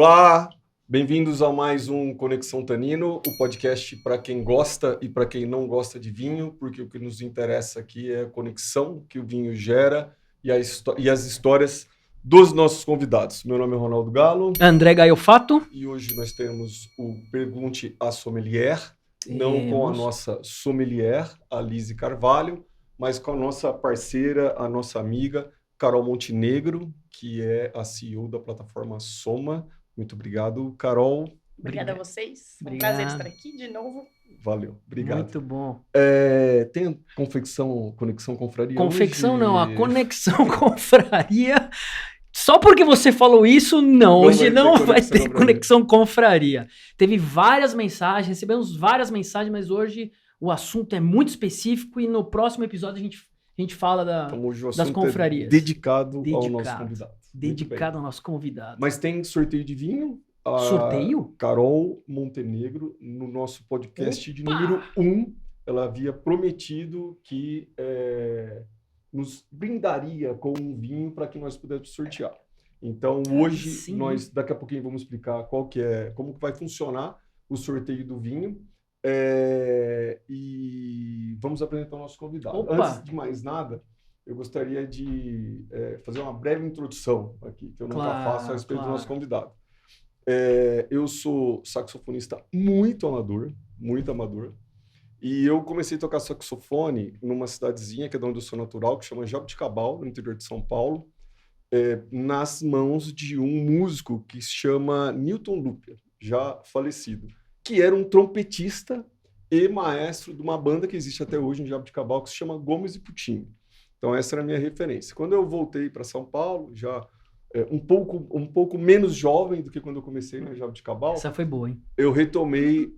Olá, bem-vindos a mais um Conexão Tanino, o podcast para quem gosta e para quem não gosta de vinho, porque o que nos interessa aqui é a conexão que o vinho gera e as histórias dos nossos convidados. Meu nome é Ronaldo Galo. André Gaiofato. E hoje nós temos o Pergunte à Sommelier, não com a nossa sommelier, a Lise Carvalho, mas com a nossa parceira, a nossa amiga, Carol Montenegro, que é a CEO da plataforma Soma. Muito obrigado, Carol. Obrigada a vocês. É um Obrigado. prazer estar aqui de novo. Valeu, obrigado. Muito bom. Tem Conexão Confraria Confecção hoje? não, a Conexão Confraria. Só porque você falou isso, não. Hoje não vai ter Conexão Confraria. Teve várias mensagens, recebemos várias mensagens, mas hoje o assunto é muito específico e no próximo episódio a gente fala Então, hoje o das assunto confrarias. é dedicado ao nosso convidado. Dedicado ao nosso convidado. Mas tem sorteio de vinho? Sorteio? Carol Montenegro, no nosso podcast de número 1, ela havia prometido que nos brindaria com um vinho para que nós pudéssemos sortear. Então, hoje, daqui a pouquinho, vamos explicar como que vai funcionar o sorteio do vinho. E vamos apresentar o nosso convidado. Opa. Antes de mais nada, eu gostaria de fazer uma breve introdução aqui, que eu nunca faço a respeito do nosso convidado. Eu sou saxofonista muito amador, e eu comecei a tocar saxofone numa cidadezinha, que é de onde eu sou natural, que chama Jaboticabal, no interior de São Paulo, nas mãos de um músico que se chama Newton Lúpia, já falecido, que era um trompetista e maestro de uma banda que existe até hoje em Jaboticabal, que se chama Gomes e Puccini. Então essa era a minha referência. Quando eu voltei para São Paulo, já um pouco menos jovem do que quando eu comecei na Jaboticabal. Essa foi boa, hein? Eu retomei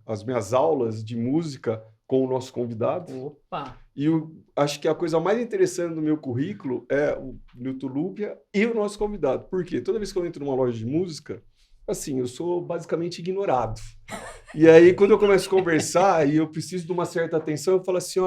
as minhas aulas de música com o nosso convidado. Opa! E acho que a coisa mais interessante do meu currículo é o Newton Lúpia e o nosso convidado. Por quê? Toda vez que eu entro numa loja de música, assim, eu sou basicamente ignorado. E aí, quando eu começo a conversar e eu preciso de uma certa atenção, eu falo assim,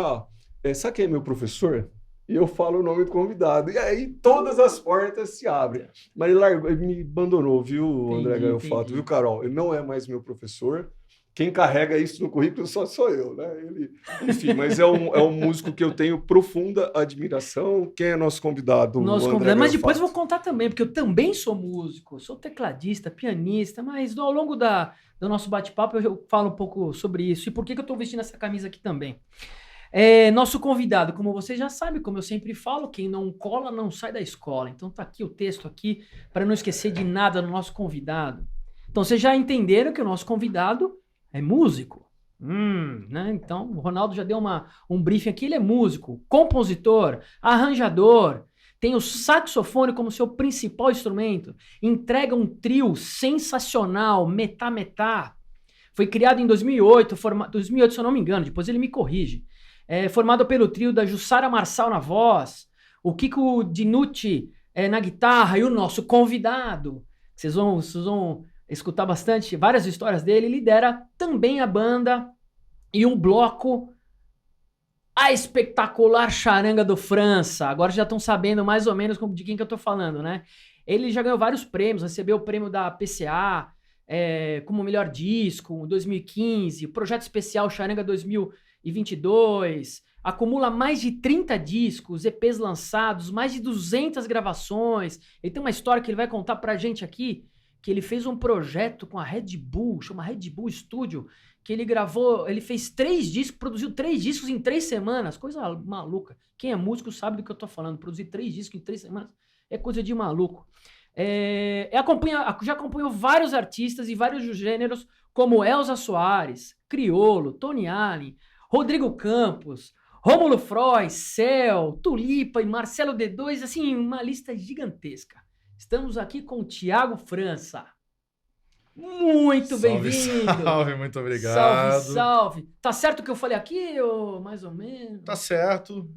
sabe quem é meu professor? E eu falo o nome do convidado. E aí, todas as portas se abrem. Mas ele me abandonou, viu, André Gaiofato? Viu, Carol? Ele não é mais meu professor. Quem carrega isso no currículo só sou eu, né? Enfim, mas é um músico que eu tenho profunda admiração. Quem é nosso convidado? Mas depois eu vou contar também, porque eu também sou músico, sou tecladista, pianista, mas ao longo do nosso bate-papo eu falo um pouco sobre isso. E por que eu estou vestindo essa camisa aqui também? Nosso convidado, como você já sabe, como eu sempre falo, quem não cola não sai da escola. Então tá aqui o texto aqui, para não esquecer de nada do nosso convidado. Então vocês já entenderam que o nosso convidado é músico. Né? Então o Ronaldo já deu um briefing aqui, ele é músico, compositor, arranjador, tem o saxofone como seu principal instrumento, entrega um trio sensacional, metá-metá. Foi criado em 2008, 2008 se eu não me engano, depois ele me corrige. Formado pelo trio da Jussara Marçal na voz, o Kiko Dinucci na guitarra e o nosso convidado. Vocês vão escutar bastante, várias histórias dele. Lidera também a banda e um bloco, a espetacular Charanga do França. Agora já estão sabendo mais ou menos de quem que eu tô falando, né? Ele já ganhou vários prêmios, recebeu o prêmio da PCA como melhor disco em 2015, o projeto especial Charanga 2022, acumula mais de 30 discos, EPs lançados, mais de 200 gravações. Ele tem uma história que ele vai contar pra gente aqui, que ele fez um projeto com a Red Bull, chama Red Bull Studio, que ele fez 3 discos, produziu 3 discos em 3 semanas, coisa maluca. Quem é músico sabe do que eu tô falando, produzir 3 discos em 3 semanas é coisa de maluco. Já acompanhou vários artistas e vários gêneros, como Elza Soares, Criolo, Tony Allen, Rodrigo Campos, Rômulo Frois, Céu, Tulipa e Marcelo D2, assim, uma lista gigantesca. Estamos aqui com o Thiago França. Muito bem-vindo. Salve, muito obrigado. Salve. Tá certo o que eu falei aqui, ou mais ou menos? Tá certo.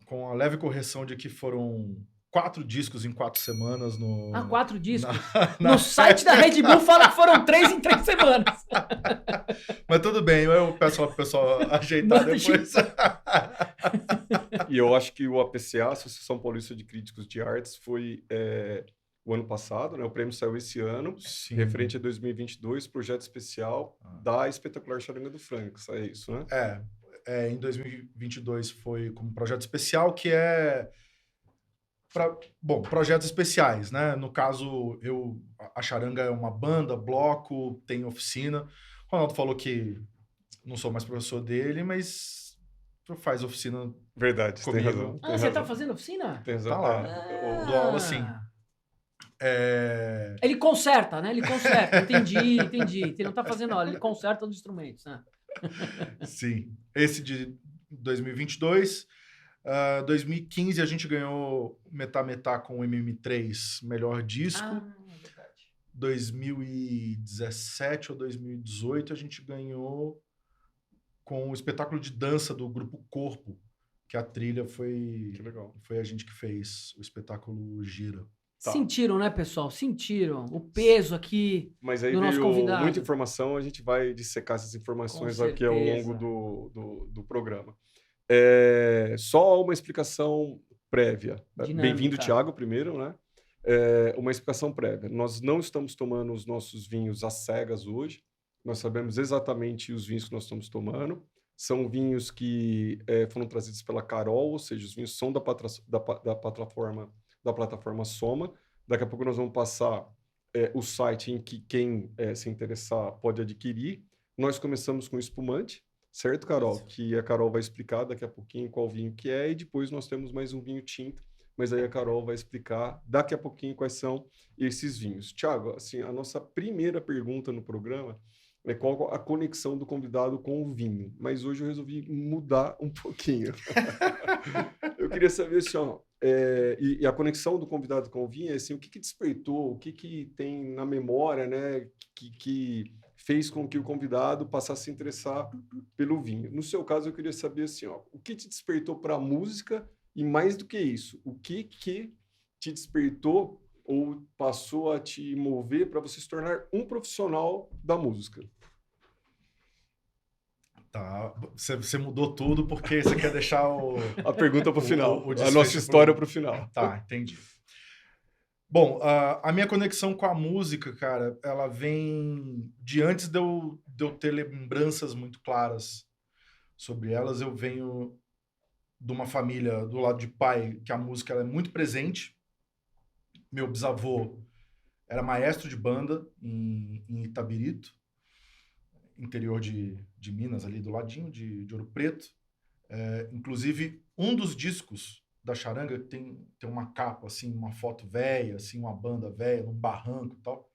Com a leve correção de que foram 4 discos em 4 semanas no... 4 discos? No site da Red Bull fala que foram 3 em 3 semanas. Mas tudo bem, eu peço para o pessoal ajeitar depois. E eu acho que o APCA, Associação Paulista de Críticos de Artes, foi o ano passado, né? O prêmio saiu esse ano, Sim. referente a 2022, projeto especial da Espetacular Charanga do Franks, é isso, né? Em 2022 foi como projeto especial, que projetos especiais, né? No caso, a Charanga é uma banda, bloco, tem oficina. O Ronaldo falou que não sou mais professor dele, mas faz oficina. Verdade, comigo. tem razão. Você tá fazendo oficina? Tem razão. Tá lá. Eu dou aula sim. Ele conserta, né? Ele conserta. Entendi. Ele não tá fazendo aula, ele conserta os instrumentos, né? Sim. Esse de 2022. 2015 a gente ganhou Metá com o MM3 melhor disco. Verdade. 2017 ou 2018 a gente ganhou com o espetáculo de dança do Grupo Corpo, que a trilha foi a gente que fez. O espetáculo Gira. Tá. Sentiram, né, pessoal? Sentiram o peso aqui Mas aí do nosso veio convidado. muita informação, a gente vai dissecar essas informações aqui ao longo do programa. Só uma explicação prévia. Bem-vindo, Thiago, primeiro, né? Uma explicação prévia. Nós não estamos tomando os nossos vinhos às cegas hoje. Nós sabemos exatamente os vinhos que nós estamos tomando. São vinhos que foram trazidos pela Carol, ou seja, os vinhos são da plataforma Soma. Daqui a pouco nós vamos passar o site em que quem se interessar pode adquirir. Nós começamos com espumante, certo, Carol? Isso. Que a Carol vai explicar daqui a pouquinho qual vinho que é, e depois nós temos mais um vinho tinto, mas aí a Carol vai explicar daqui a pouquinho quais são esses vinhos. Thiago, assim, a nossa primeira pergunta no programa é qual a conexão do convidado com o vinho, mas hoje eu resolvi mudar um pouquinho. Eu queria saber assim, e a conexão do convidado com o vinho é assim, o que despertou, o que tem na memória, né, que fez com que o convidado passasse a se interessar pelo vinho. No seu caso, eu queria saber assim, o que te despertou para a música e, mais do que isso, o que te despertou ou passou a te mover para você se tornar um profissional da música? Tá, você mudou tudo porque você quer deixar a pergunta para o final, a nossa história para o final. Tá, entendi. Bom, a minha conexão com a música, cara, ela vem de antes de eu ter lembranças muito claras sobre elas. Eu venho de uma família do lado de pai que a música ela é muito presente. Meu bisavô era maestro de banda em Itabirito, interior de Minas, ali do ladinho de Ouro Preto. Inclusive, um dos discos da Charanga tem uma capa, assim, uma foto velha, assim, uma banda velha, num barranco e tal.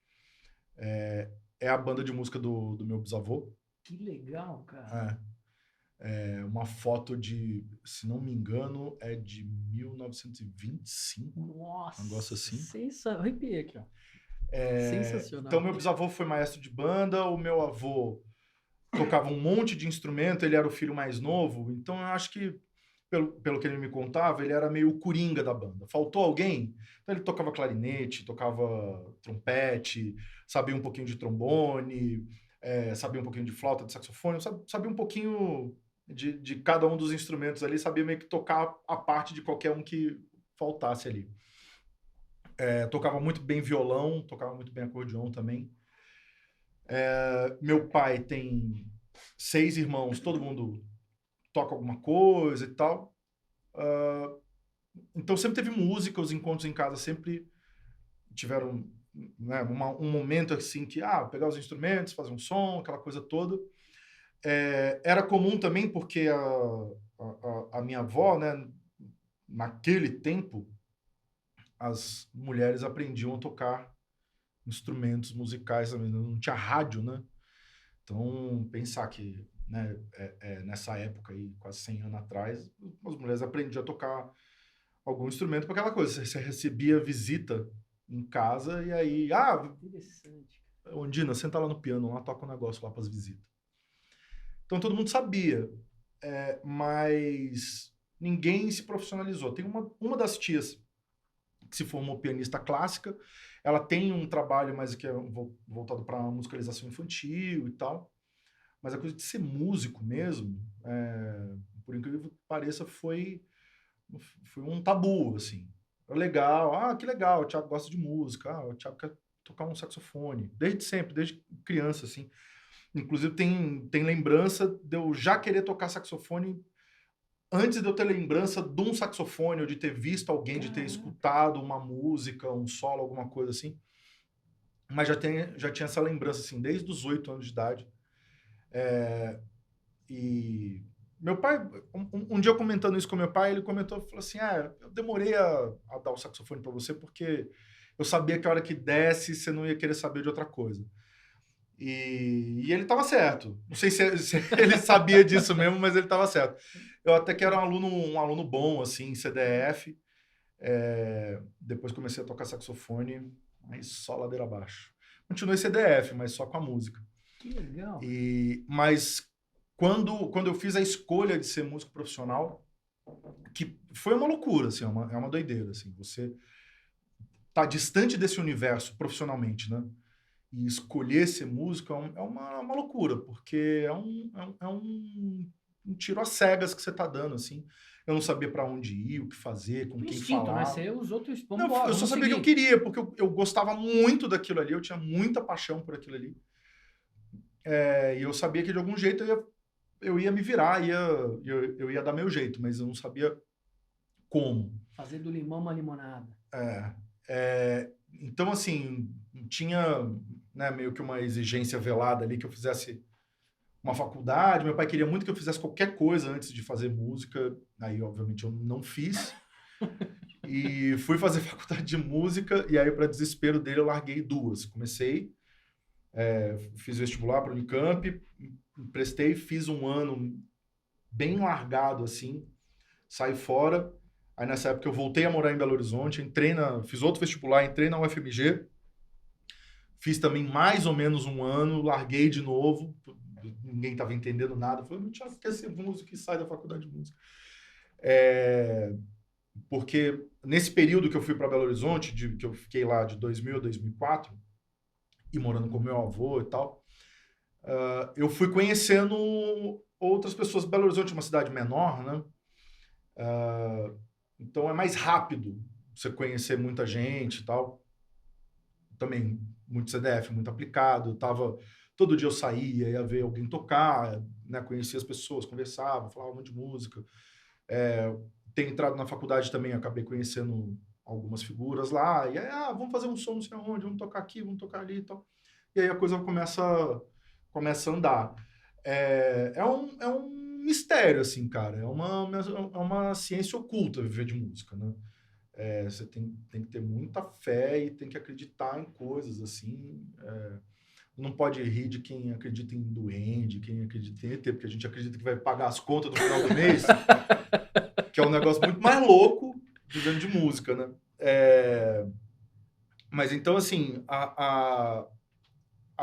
É a banda de música do meu bisavô. Que legal, cara. Uma foto de, se não me engano, é de 1925. Nossa, um negócio assim. Arrepiei aqui, ó. Sensacional. Então, meu bisavô foi maestro de banda, o meu avô tocava um monte de instrumento, ele era o filho mais novo, então eu acho que, pelo que ele me contava, ele era meio o coringa da banda. Faltou alguém? Então ele tocava clarinete, tocava trompete, sabia um pouquinho de trombone, sabia um pouquinho de flauta, de saxofone, sabia um pouquinho de cada um dos instrumentos ali, sabia meio que tocar a parte de qualquer um que faltasse ali. Tocava muito bem violão, tocava muito bem acordeon também. Meu pai tem 6 irmãos, todo mundo toca alguma coisa e tal. Então sempre teve música, os encontros em casa sempre tiveram, né, um momento assim que, pegar os instrumentos, fazer um som, aquela coisa toda. Era comum também porque a minha avó, né, naquele tempo, as mulheres aprendiam a tocar instrumentos musicais também, não tinha rádio, né? Então, pensar que, né, nessa época aí, quase 100 anos atrás, as mulheres aprendiam a tocar algum instrumento, para aquela coisa, você recebia visita em casa e aí, interessante. Ondina, senta lá no piano, lá toca um negócio lá para as visitas. Então, todo mundo sabia, mas ninguém se profissionalizou. Tem uma das tias que se formou pianista clássica, ela tem um trabalho mais que é voltado para musicalização infantil e tal, mas a coisa de ser músico mesmo, por incrível que pareça, foi foi um tabu, assim. Legal, que legal, o Thiago gosta de música, o Thiago quer tocar um saxofone. Desde sempre, desde criança, assim. Inclusive, tem lembrança de eu já querer tocar saxofone antes de eu ter lembrança de um saxofone, ou de ter visto alguém, de ter escutado uma música, um solo, alguma coisa assim. Mas já tinha essa lembrança, assim, desde os 8 anos de idade. E meu pai, um dia eu comentando isso com meu pai, ele comentou, falou assim, eu demorei a dar o saxofone para você porque eu sabia que a hora que desse, você não ia querer saber de outra coisa. E ele estava certo. Não sei se ele sabia disso mesmo, mas ele estava certo. Eu até que era um aluno bom, assim, em CDF. Depois comecei a tocar saxofone, mas só ladeira abaixo. Continuei CDF, mas só com a música. Que legal. Mas quando eu fiz a escolha de ser músico profissional, que foi uma loucura, assim, é uma doideira, assim, você tá distante desse universo profissionalmente, né? E escolher ser músico é uma loucura, porque é um tiro às cegas que você tá dando, assim. Eu não sabia para onde ir, o que fazer, com quem Instinto, falar. né? Você usou teu instinto. Eu só sabia que eu queria, porque eu gostava muito daquilo ali, eu tinha muita paixão por aquilo ali. E eu sabia que de algum jeito eu ia me virar, eu ia dar meu jeito, mas eu não sabia como. Fazer do limão uma limonada. Então, assim, tinha, né, meio que uma exigência velada ali que eu fizesse uma faculdade. Meu pai queria muito que eu fizesse qualquer coisa antes de fazer música. Aí, obviamente, eu não fiz. E fui fazer faculdade de música. E aí, para desespero dele, eu larguei 2. Comecei, fiz vestibular para o Unicamp, prestei, fiz um ano bem largado, assim, saí fora. Aí, nessa época, eu voltei a morar em Belo Horizonte, fiz outro vestibular, entrei na UFMG, fiz também mais ou menos um ano, larguei de novo, ninguém estava entendendo nada. Falei, meu Thiago quer ser músico e sai da faculdade de música. Porque nesse período que eu fui para Belo Horizonte, que eu fiquei lá de 2000 a 2004, e morando com meu avô e tal, eu fui conhecendo outras pessoas. Belo Horizonte é uma cidade menor, né? Então é mais rápido você conhecer muita gente e tal. Também muito CDF, muito aplicado. Todo dia eu saía, ia ver alguém tocar, né? Conhecia as pessoas, conversava, falava muito de música. Ter entrado na faculdade também, acabei conhecendo algumas figuras lá. E aí, vamos fazer um som não sei onde, vamos tocar aqui, vamos tocar ali e tal. E aí a coisa começa a andar. É um mistério, assim, cara. É uma ciência oculta viver de música, né? Você tem que ter muita fé e tem que acreditar em coisas, assim. Não pode rir de quem acredita em duende, quem acredita em ET, porque a gente acredita que vai pagar as contas no final do mês, que é um negócio muito mais louco vivendo de música, né? Mas então, assim, a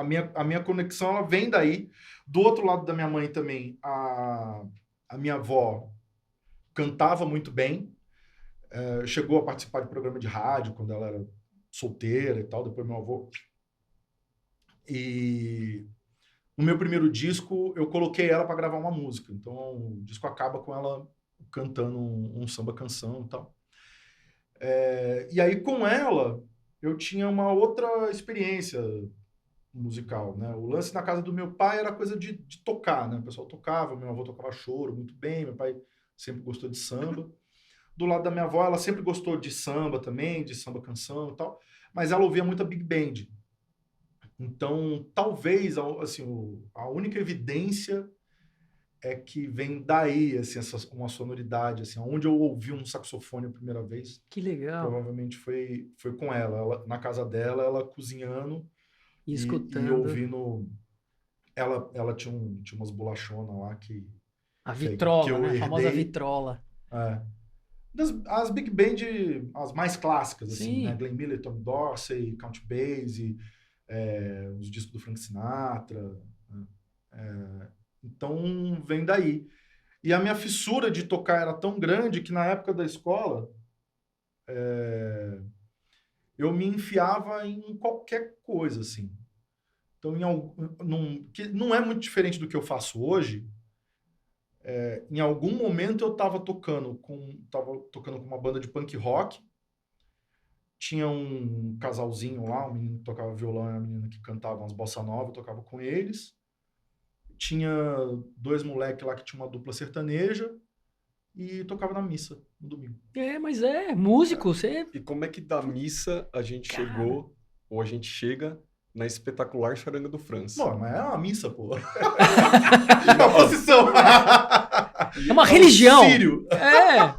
minha conexão, ela vem daí. Do outro lado da minha mãe também, a minha avó cantava muito bem, chegou a participar de programa de rádio quando ela era solteira e tal, depois meu avô. E no meu primeiro disco, eu coloquei ela para gravar uma música. Então, o disco acaba com ela cantando um samba-canção e tal. E aí, com ela, eu tinha uma outra experiência musical, né? O lance na casa do meu pai era coisa de tocar, né? O pessoal tocava, meu avô tocava choro muito bem, meu pai sempre gostou de samba. Do lado da minha avó, ela sempre gostou de samba também, de samba-canção e tal, mas ela ouvia muita big band. Então, talvez, assim, a única evidência é que vem daí, assim, uma sonoridade, assim, onde eu ouvi um saxofone a primeira vez. Que legal. Provavelmente foi com ela, na casa dela, ela cozinhando e escutando. E ouvindo. Ela tinha umas bolachonas lá que... A vitrola, que eu né? A famosa herdei. vitrola. As big band, as mais clássicas, Sim. assim, né? Glenn Miller, Tom Dorsey, Count Basie, os discos do Frank Sinatra. Então, vem daí. E a minha fissura de tocar era tão grande que na época da escola eu me enfiava em qualquer coisa, assim. Então, que não é muito diferente do que eu faço hoje, Em algum momento eu tava tocando com uma banda de punk rock. Tinha um casalzinho lá, um menino que tocava violão e uma menina que cantava umas bossa nova, eu tocava com eles. Tinha 2 moleques lá que tinha uma dupla sertaneja e tocava na missa no domingo. Mas músico, você... E como é que da missa a gente chegou, ou a gente chega, na espetacular Charanga do França? Pô, mas é uma missa, pô. É uma procissão. É uma religião. Sírio.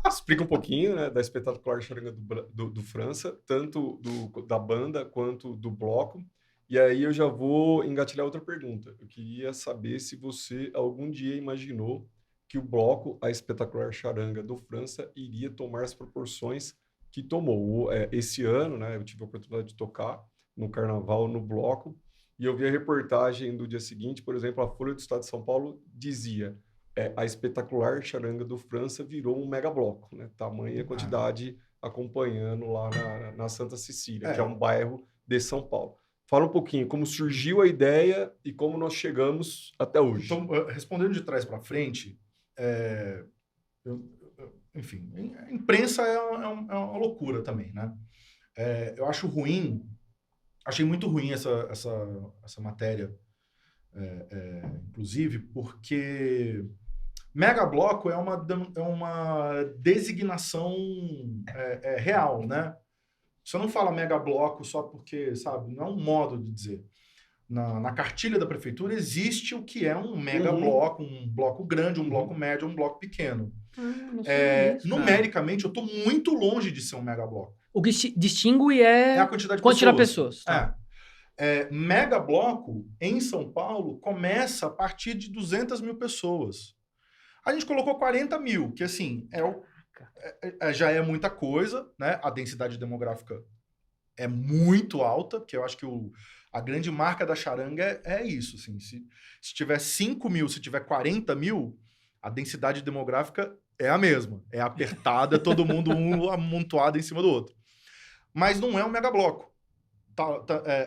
Explica um pouquinho, né, da espetacular Charanga do França, tanto da banda quanto do bloco. E aí eu já vou engatilhar outra pergunta. Eu queria saber se você algum dia imaginou que o bloco, a espetacular Charanga do França, iria tomar as proporções que tomou. Esse ano, né, eu tive a oportunidade de tocar no Carnaval, no bloco, e eu vi a reportagem do dia seguinte, por exemplo, a Folha do Estado de São Paulo dizia a espetacular Charanga do França virou um megabloco, né? Tamanha quantidade acompanhando lá na Santa Cecília, que é um bairro de São Paulo. Fala um pouquinho como surgiu a ideia e como nós chegamos até hoje. Então, respondendo de trás para frente, enfim, a imprensa é uma loucura também, né? Eu acho ruim, achei muito ruim essa matéria, inclusive, porque megabloco é uma designação real, né? Você não fala megabloco só porque, sabe, não é um modo de dizer. Na cartilha da prefeitura existe o que é um megabloco, um bloco grande, um bloco médio, um bloco pequeno. Numericamente, eu estou muito longe de ser um megabloco. O que distingue é a quantidade de pessoas. Tá. Megabloco, em São Paulo, começa a partir de 200 mil pessoas. A gente colocou 40 mil, que assim, já é muita coisa, né? A densidade demográfica é muito alta, porque eu acho que a grande marca da charanga é isso. Assim, se tiver 5 mil, se tiver 40 mil, a densidade demográfica é a mesma. É apertada, todo mundo um amontoado em cima do outro. Mas não é um megabloco.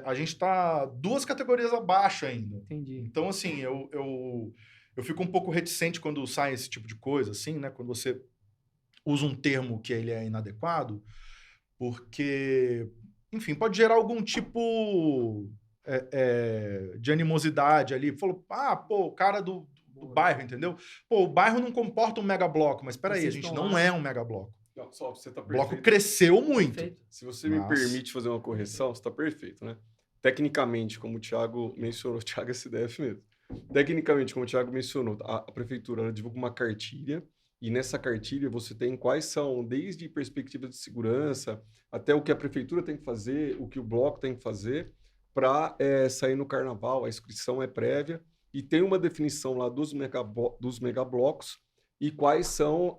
A gente está 2 categorias abaixo ainda. Entendi. Então, assim, eu fico um pouco reticente quando sai esse tipo de coisa, assim, né? Quando você usa um termo que ele é inadequado, porque, enfim, pode gerar algum tipo de animosidade ali. Falou, o cara do bairro, entendeu? O bairro não comporta um megabloco, mas peraí, a gente não é um megabloco. Não, só você tá perfeito. O bloco cresceu muito. Perfeito. Se você me permite fazer uma correção, você está perfeito, né? Tecnicamente, como o Thiago mencionou, o Thiago é SDF mesmo. Tecnicamente, como o Thiago mencionou, a prefeitura divulga uma cartilha e nessa cartilha você tem quais são, desde perspectivas de segurança até o que a prefeitura tem que fazer, o que o bloco tem que fazer para sair no carnaval. A inscrição é prévia e tem uma definição lá dos megablocos e quais são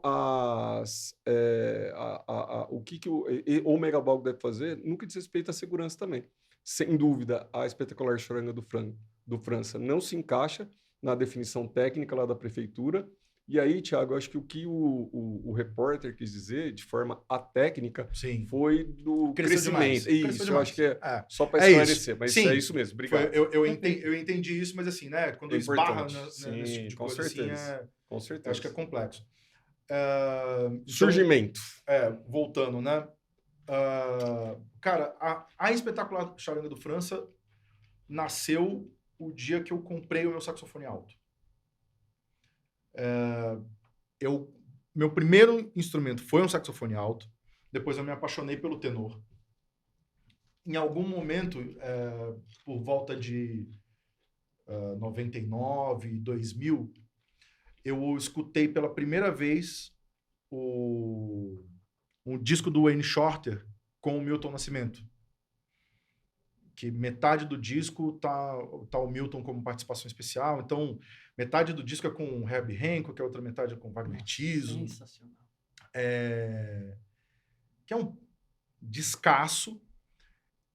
o que o megabloco deve fazer, no que diz respeito à segurança também. Sem dúvida, a espetacular Charanga do França não se encaixa na definição técnica lá da prefeitura. E aí, Thiago, eu acho que o que o repórter quis dizer, de forma atécnica, foi do crescimento. Isso, eu acho que só para esclarecer, mas é isso mesmo. Obrigado. Eu entendi isso, mas assim, né? Quando esbarra nesse tipo de coisa, certeza. Com certeza. Acho que é complexo. Surgimento. Voltando, né? Cara, a espetacular Charanga do França nasceu o dia que eu comprei o meu saxofone alto. Meu primeiro instrumento foi um saxofone alto, depois eu me apaixonei pelo tenor. Em algum momento, por volta de 99, 2000, eu escutei pela primeira vez um disco do Wayne Shorter com o Milton Nascimento. Que metade do disco tá o Milton como participação especial, então metade do disco é com o Herbie Hancock, a outra metade é com Wagner Tiso. Sensacional. Que é um descasso,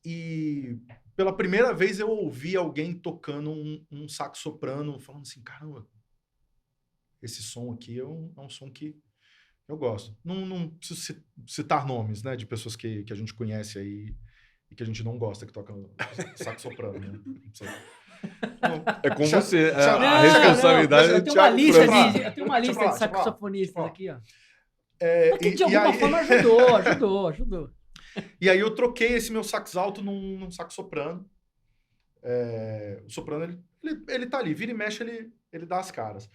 e pela primeira vez eu ouvi alguém tocando um sax soprano, falando assim, caramba, esse som aqui é um som que eu gosto. Não preciso citar nomes, né, de pessoas que a gente conhece aí e que a gente não gosta que toca sax soprano, né? É com Deixa- você. deixa- A responsabilidade eu é tenho uma do lista Thiago França. eu tenho uma lista de Deixa pra lá. saxofonistas aqui, ó. É, Mas que de alguma aí- forma ajudou. E aí eu troquei esse meu sax alto num sax soprano. O soprano, ele tá ali, vira e mexe, ele dá as caras.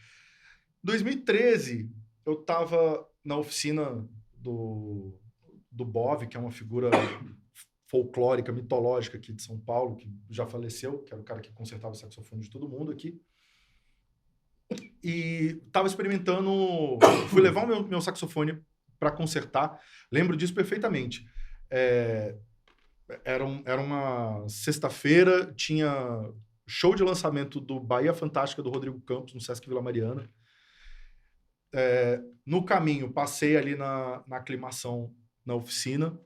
Em 2013, eu tava na oficina do Bove, que é uma figura folclórica, mitológica aqui de São Paulo, que já faleceu, que era o cara que consertava o saxofone de todo mundo aqui. E tava experimentando, fui levar o meu saxofone para consertar, lembro disso perfeitamente. Era uma sexta-feira, tinha show de lançamento do Bahia Fantástica do Rodrigo Campos, no Sesc Vila Mariana. No caminho, passei ali na aclimação, na oficina,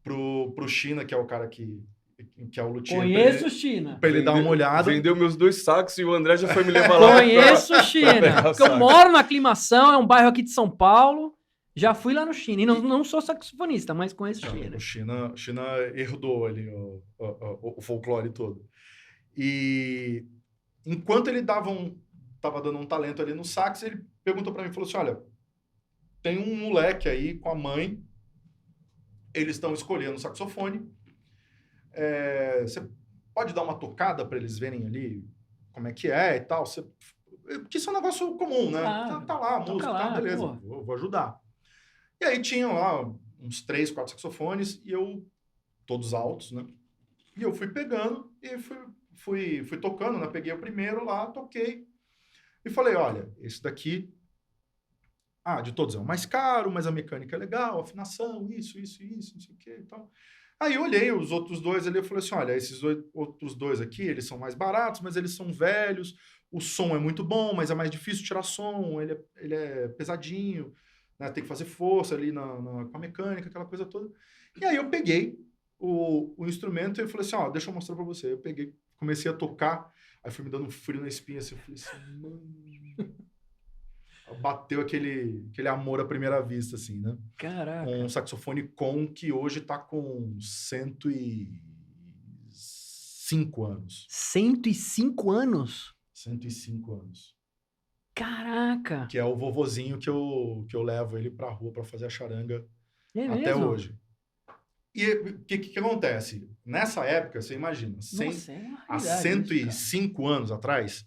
pro China, que é o cara que é o luthier. Conheço China. Pra ele dar uma olhada. Vendeu meus 2 sax e o André já foi me levar lá. Conheço China. pegar o Porque eu sax. moro na Aclimação, é um bairro aqui de São Paulo. Já fui lá no China. E não sou saxofonista, mas conheço China. O China herdou ali o folclore todo. E enquanto ele tava dando um talento ali no sax, ele perguntou pra mim, falou assim, olha, tem um moleque aí com a mãe, eles estão escolhendo o saxofone, você pode dar uma tocada para eles verem ali como é que é e tal? Porque isso é um negócio comum, né? Ah, tá lá a música, lá, tá, beleza, vou ajudar. E aí tinham lá uns 3, 4 saxofones, e eu, todos altos, né? E eu fui pegando e fui tocando, né? Peguei o primeiro lá, toquei, e falei, olha, esse daqui, de todos é o mais caro, mas a mecânica é legal, a afinação, isso, não sei o que e tal. Aí eu olhei os outros 2 ali e falei assim, olha, esses outros 2 aqui, eles são mais baratos, mas eles são velhos, o som é muito bom, mas é mais difícil tirar som, ele é pesadinho, né? Tem que fazer força ali com a mecânica, aquela coisa toda. E aí eu peguei o instrumento e falei assim, deixa eu mostrar pra você. Eu peguei, comecei a tocar, aí foi me dando um frio na espinha, assim, eu falei assim, mano... Bateu aquele amor à primeira vista, assim, né? Caraca. Um saxofone que hoje tá com 105 anos. 105 anos? 105 anos. Caraca. Que é o vovozinho que eu levo ele pra rua pra fazer a charanga até mesmo? hoje. E o que acontece? Nessa época, você imagina, Nossa, há 105 anos atrás,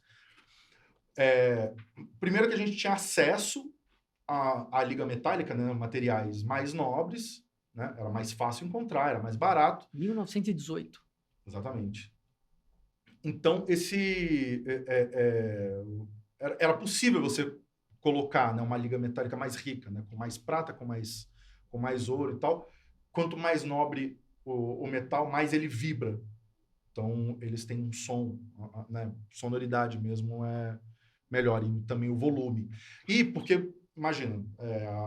primeiro que a gente tinha acesso à liga metálica, né, materiais mais nobres, né, era mais fácil encontrar, era mais barato. 1918. Exatamente. Então, era possível você colocar, né, uma liga metálica mais rica, né, com mais prata, com mais ouro e tal. Quanto mais nobre o metal, mais ele vibra. Então, eles têm um som, né, sonoridade mesmo é melhor, e também o volume. E porque, imagina,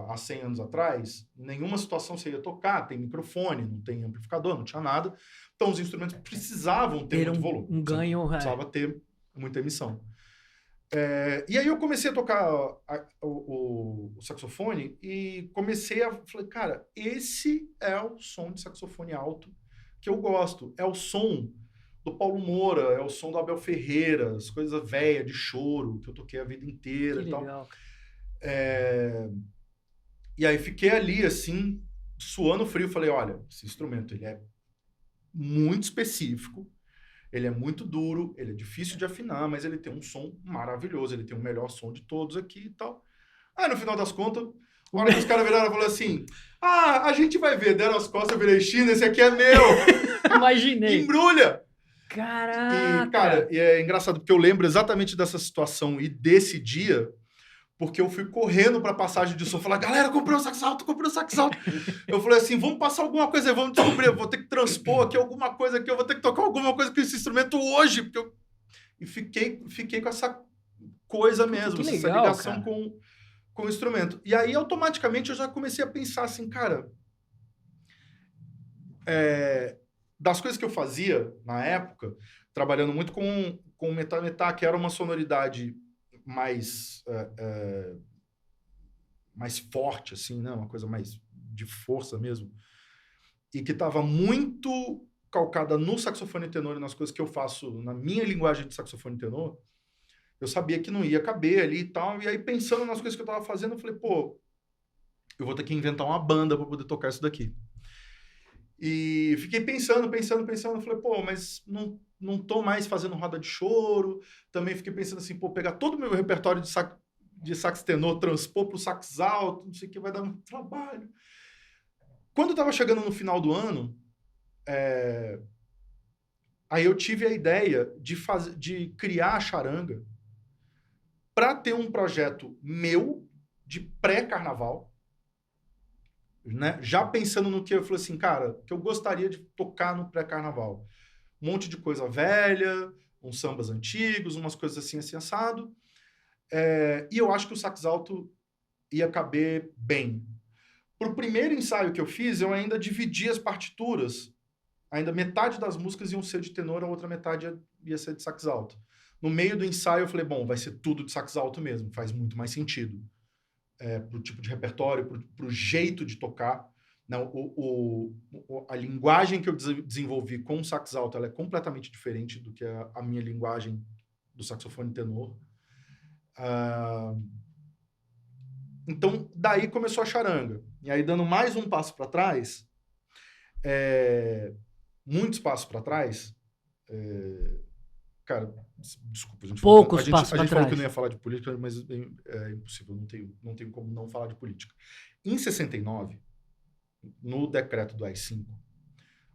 há 100 anos atrás, em nenhuma situação você ia tocar, tem microfone, não tem amplificador, não tinha nada. Então, os instrumentos precisavam ter muito volume. Um ganho... Precisava ter muita emissão. E aí eu comecei a tocar o saxofone e falei, cara, esse é o som de saxofone alto que eu gosto. É o som do Paulo Moura, é o som do Abel Ferreira, as coisas velhas de choro que eu toquei a vida inteira que e tal. legal. E aí fiquei ali, assim, suando frio. Falei, olha, esse instrumento ele é muito específico, ele é muito duro, ele é difícil de afinar, mas ele tem um som maravilhoso, ele tem o melhor som de todos aqui e tal. Aí, no final das contas, a hora que os caras viraram e falaram assim, a gente vai ver, deram as costas, eu virei China, esse aqui é meu. Imaginei. Embrulha! Caraca! E, cara, é engraçado, porque eu lembro exatamente dessa situação e desse dia, porque eu fui correndo pra passagem de som, falar, galera, comprei um sax alto. Eu falei assim, vamos passar alguma coisa aí, vamos descobrir, eu vou ter que transpor aqui alguma coisa aqui, eu vou ter que tocar alguma coisa com esse instrumento hoje, porque e fiquei com essa coisa mesmo, legal, essa ligação cara. com o instrumento. E aí, automaticamente, eu já comecei a pensar assim, cara, das coisas que eu fazia na época, trabalhando muito com metá, que era uma sonoridade mais forte, assim, né? Uma coisa mais de força mesmo. e que estava muito calcada no saxofone tenor e nas coisas que eu faço na minha linguagem de saxofone tenor, eu sabia que não ia caber ali e tal. E aí, pensando nas coisas que eu estava fazendo, eu falei, pô, eu vou ter que inventar uma banda para poder tocar isso daqui. E fiquei pensando. Eu falei, pô, mas não tô mais fazendo roda de choro. Também fiquei pensando assim, pô, pegar todo o meu repertório de sax tenor, transpor pro sax alto, não sei o que, vai dar muito trabalho. Quando eu tava chegando no final do ano, aí eu tive a ideia de criar a Charanga para ter um projeto meu de pré-carnaval, né? Já pensando no que eu falei assim, cara, que eu gostaria de tocar no pré-carnaval. Um monte de coisa velha, uns sambas antigos, umas coisas assim, assim, assado. E eu acho que o sax alto ia caber bem. Pro primeiro ensaio que eu fiz, eu ainda dividi as partituras. Ainda metade das músicas iam ser de tenor, a outra metade ia ser de sax alto. No meio do ensaio, eu falei, bom, vai ser tudo de sax alto mesmo, faz muito mais sentido. Pro tipo de repertório, pro jeito de tocar. Não, a linguagem que eu desenvolvi com o sax alto, ela é completamente diferente do que a minha linguagem do saxofone tenor. Então, daí começou a Charanga. E aí, dando mais um passo para trás, muitos passos para trás, cara, desculpa, a gente falou que não ia falar de política, mas é impossível, não tenho como não falar de política. Em 69, no decreto do AI-5,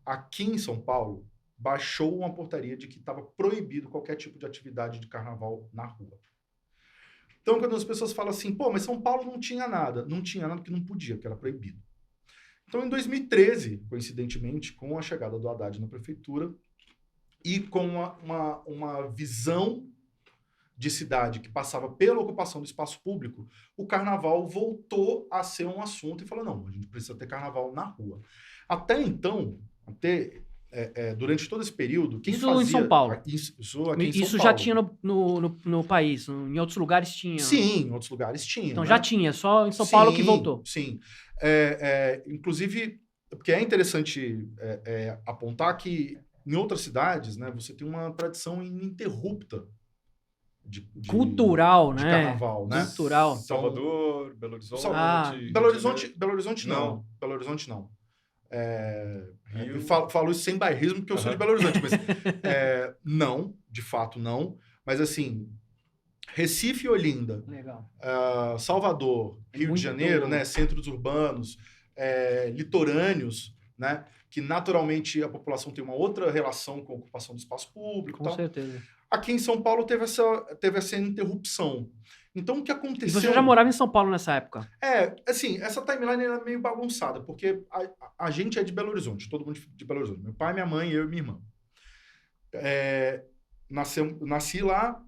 aqui em São Paulo, baixou uma portaria de que estava proibido qualquer tipo de atividade de carnaval na rua. Então, quando as pessoas falam assim, pô, mas São Paulo não tinha nada porque não podia, porque era proibido. Então, em 2013, coincidentemente, com a chegada do Haddad na prefeitura e com uma visão de cidade que passava pela ocupação do espaço público, o carnaval voltou a ser um assunto e falou, não, a gente precisa ter carnaval na rua. Até então, durante todo esse período, quem isso fazia... Em São Paulo. Isso aqui em São Isso Paulo. já tinha no país, em outros lugares tinha. Sim, em outros lugares tinha. Então né? já tinha, só em São Paulo que voltou. Sim, inclusive, porque é interessante apontar que em outras cidades, né, você tem uma tradição ininterrupta cultural, de né? Carnaval, né? Cultural. Então, Salvador, Belo Horizonte. Belo Horizonte não. Belo Horizonte não. Eu falo isso sem bairrismo, porque eu sou de Belo Horizonte, mas não, de fato não. Mas assim, Recife e Olinda, legal. Salvador, Rio de Janeiro, né, centros urbanos, litorâneos, né, que naturalmente a população tem uma outra relação com a ocupação do espaço público. Com certeza. Aqui em São Paulo teve essa interrupção. Então, o que aconteceu... E você já morava em São Paulo nessa época? Assim, essa timeline era meio bagunçada, porque a gente é de Belo Horizonte, todo mundo de Belo Horizonte. Meu pai, minha mãe, eu e minha irmã. Nasci lá,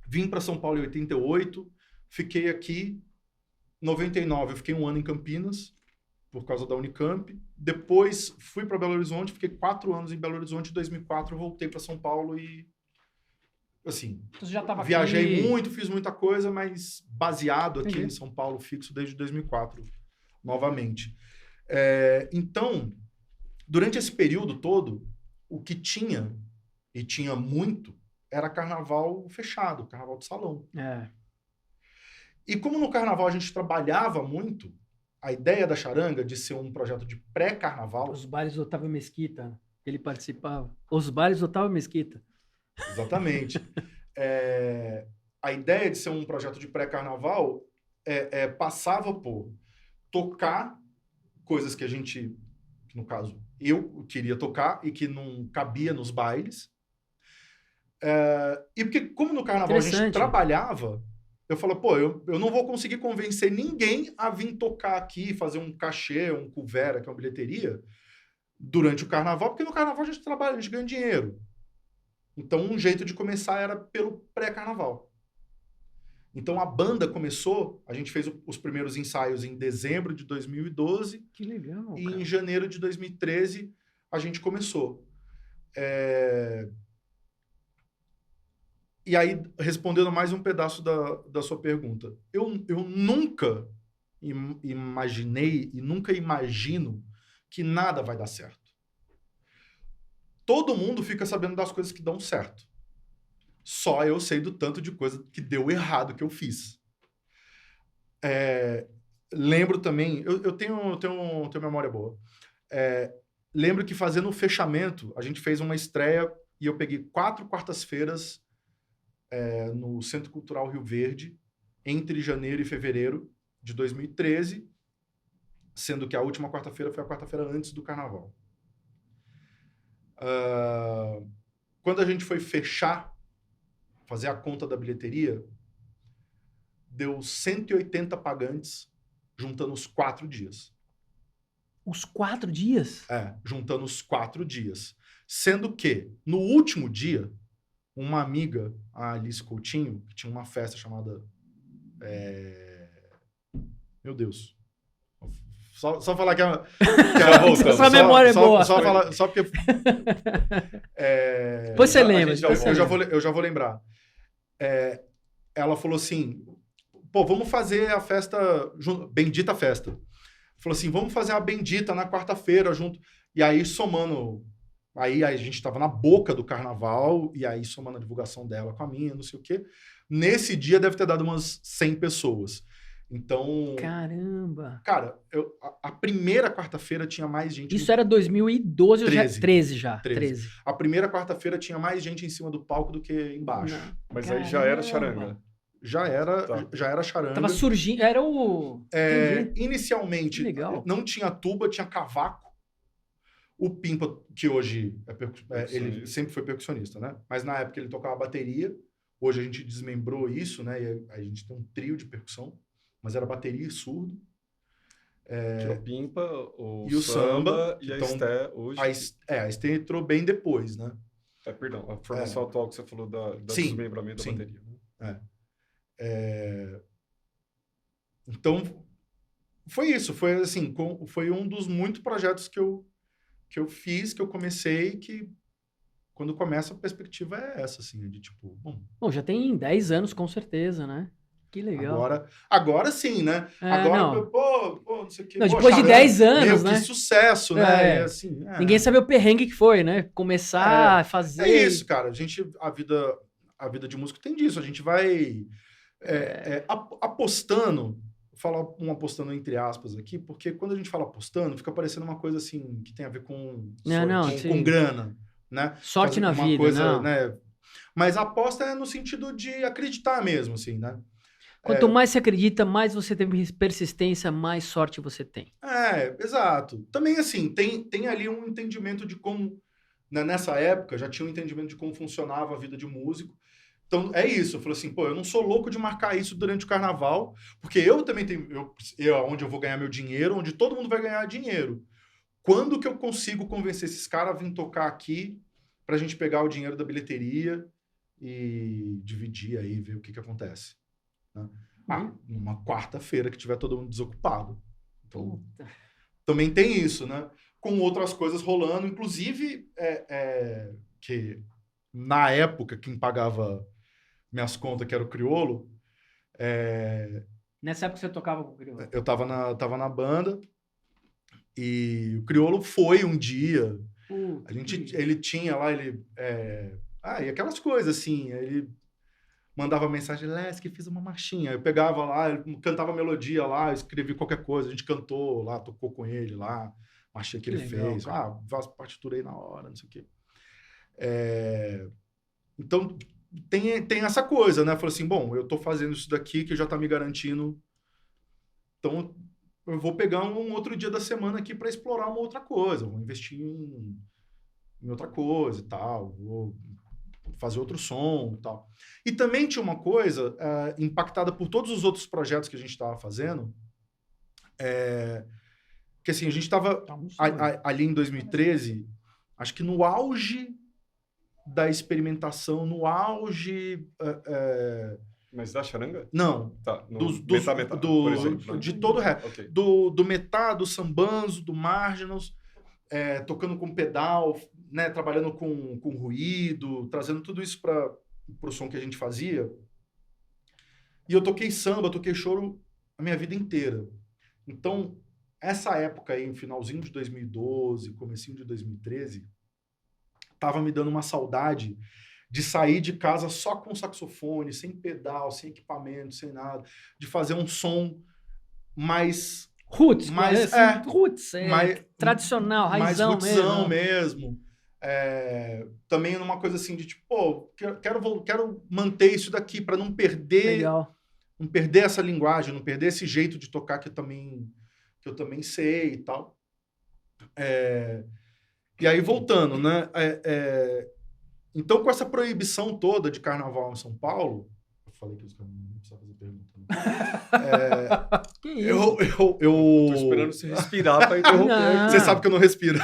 vim para São Paulo em 88, fiquei aqui. Em 99, eu fiquei um ano em Campinas, por causa da Unicamp. Depois, fui para Belo Horizonte, fiquei 4 anos em Belo Horizonte. Em 2004, voltei para São Paulo e... Assim, você já tava viajei aqui... muito, fiz muita coisa, mas baseado aqui Entendi. em São Paulo, fixo desde 2004, novamente. Então, durante esse período todo, o que tinha, e tinha muito, era carnaval fechado, carnaval de salão. E como no carnaval a gente trabalhava muito, a ideia da Charanga de ser um projeto de pré-carnaval... Os bailes do Otávio Mesquita, ele participava. Os bailes do Otávio Mesquita. Exatamente. A ideia de ser um projeto de pré-carnaval passava por tocar coisas que a gente, no caso, eu queria tocar e que não cabia nos bailes. E porque, como no carnaval a gente trabalhava, eu falo, pô, eu não vou conseguir convencer ninguém a vir tocar aqui, fazer um cachê, um couvert, que é uma bilheteria, durante o carnaval, porque no carnaval a gente trabalha, a gente ganha dinheiro. Então, um jeito de começar era pelo pré-carnaval. Então, a banda começou, a gente fez os primeiros ensaios em dezembro de 2012. Que legal, e cara. Em janeiro de 2013, a gente começou. E aí, respondendo mais um pedaço da sua pergunta, eu nunca imaginei e nunca imagino que nada vai dar certo. Todo mundo fica sabendo das coisas que dão certo. Só eu sei do tanto de coisa que deu errado que eu fiz. Lembro também... Eu tenho memória boa. Lembro que fazendo o fechamento, a gente fez uma estreia e eu peguei 4 quartas-feiras no Centro Cultural Rio Verde, entre janeiro e fevereiro de 2013, sendo que a última quarta-feira foi a quarta-feira antes do Carnaval. Quando a gente foi fechar, fazer a conta da bilheteria, deu 180 pagantes, juntando os 4 dias. Os 4 dias? Juntando os 4 dias. Sendo que, no último dia, uma amiga, a Alice Coutinho, que tinha uma festa chamada... Meu Deus. Só falar que Essa memória é boa. Só porque... Depois você lembra. Eu já vou lembrar. Ela falou assim, pô, vamos fazer a festa, bendita festa. Falou assim, vamos fazer a bendita na quarta-feira junto. E aí, somando... Aí a gente estava na boca do carnaval, e aí somando a divulgação dela com a minha, não sei o quê. Nesse dia deve ter dado umas 100 pessoas. Então... Caramba! Cara, a primeira quarta-feira tinha mais gente... Isso era 2012 ou já? 13 já. 13. A primeira quarta-feira tinha mais gente em cima do palco do que embaixo. Não. Mas Caramba. aí já era charanga. Já era charanga. Tava surgindo, era o... Inicialmente, legal. não tinha tuba, tinha cavaco. O Pimpa, que hoje ele sempre foi percussionista, né? Mas na época ele tocava bateria. Hoje a gente desmembrou isso, né? E a gente tem um trio de percussão. Mas era bateria e surdo. Que é o Pimpa, e o samba. E então, a Esté hoje. A Esté entrou bem depois, né? Perdão, a formação atual que você falou da desmembramento da bateria. Então, foi isso. Foi assim, foi um dos muitos projetos que eu fiz, que eu comecei, que quando começa a perspectiva é essa, assim, de tipo... Bom, já tem 10 anos, com certeza, né? Que legal. Agora sim, né? Agora, não sei o que. Não, depois de 10 anos, né? Que sucesso, né? Assim, ninguém sabe o perrengue que foi, né? Começar a fazer... É isso, cara. A vida de músico tem disso. A gente vai apostando... Vou falar apostando entre aspas aqui, porque quando a gente fala apostando, fica parecendo uma coisa assim, que tem a ver com grana, né? Sorte na vida, coisa, né? Mas a aposta é no sentido de acreditar mesmo, assim, né? Quanto mais você acredita, mais você tem persistência, mais sorte você tem. Exato. Também, assim, tem ali um entendimento de como, né, nessa época, já tinha um entendimento de como funcionava a vida de músico. Então, é isso. Eu falei assim, eu não sou louco de marcar isso durante o carnaval, porque eu também tenho... onde eu vou ganhar meu dinheiro, onde todo mundo vai ganhar dinheiro. Quando que eu consigo convencer esses caras a vir tocar aqui pra gente pegar o dinheiro da bilheteria e dividir aí, ver o que acontece? Né? Numa quarta-feira que tiver todo mundo desocupado. Então, também tem isso, né? Com outras coisas rolando, inclusive que na época quem pagava minhas contas, que era o Criolo. Nessa época você tocava com o Criolo? Eu tava na banda e o Criolo foi um dia. Ele tinha lá, e aquelas coisas assim, ele mandava mensagem, que fiz uma marchinha. Eu pegava lá, ele cantava melodia lá, escrevi qualquer coisa, a gente cantou lá, tocou com ele lá, marchinha que ele fez. Faz partitura aí na hora, não sei o quê. Então, tem essa coisa, né? Falei assim, eu tô fazendo isso daqui que já tá me garantindo. Então, eu vou pegar um outro dia da semana aqui para explorar uma outra coisa. Vou investir em outra coisa e tal. Vou fazer outro som e tal. E também tinha uma coisa impactada por todos os outros projetos que a gente estava fazendo, que assim, a gente estava ali em 2013, acho que no auge da experimentação, no auge... Mas da charanga? Não. Tá, por exemplo. De todo o resto. Okay. Do metá, do sambanzo, do marginals, tocando com pedal, né, trabalhando com ruído, trazendo tudo isso para o som que a gente fazia. E eu toquei samba, toquei choro a minha vida inteira. Então, essa época aí, finalzinho de 2012, comecinho de 2013, tava me dando uma saudade de sair de casa só com saxofone, sem pedal, sem equipamento, sem nada, de fazer um som mais Roots, Mas, roots, mais- tradicional, mais raizão rootzão mesmo. mesmo. Também numa coisa assim de tipo, pô, quero manter isso daqui para não perder Legal. essa linguagem, não perder esse jeito de tocar que eu também sei e tal. E aí, voltando, né? Então, com essa proibição toda de carnaval em São Paulo, eu falei que os caras não precisavam fazer pergunta. Né? Que isso? Tô esperando você respirar pra interromper. Não. Você sabe que eu não respiro.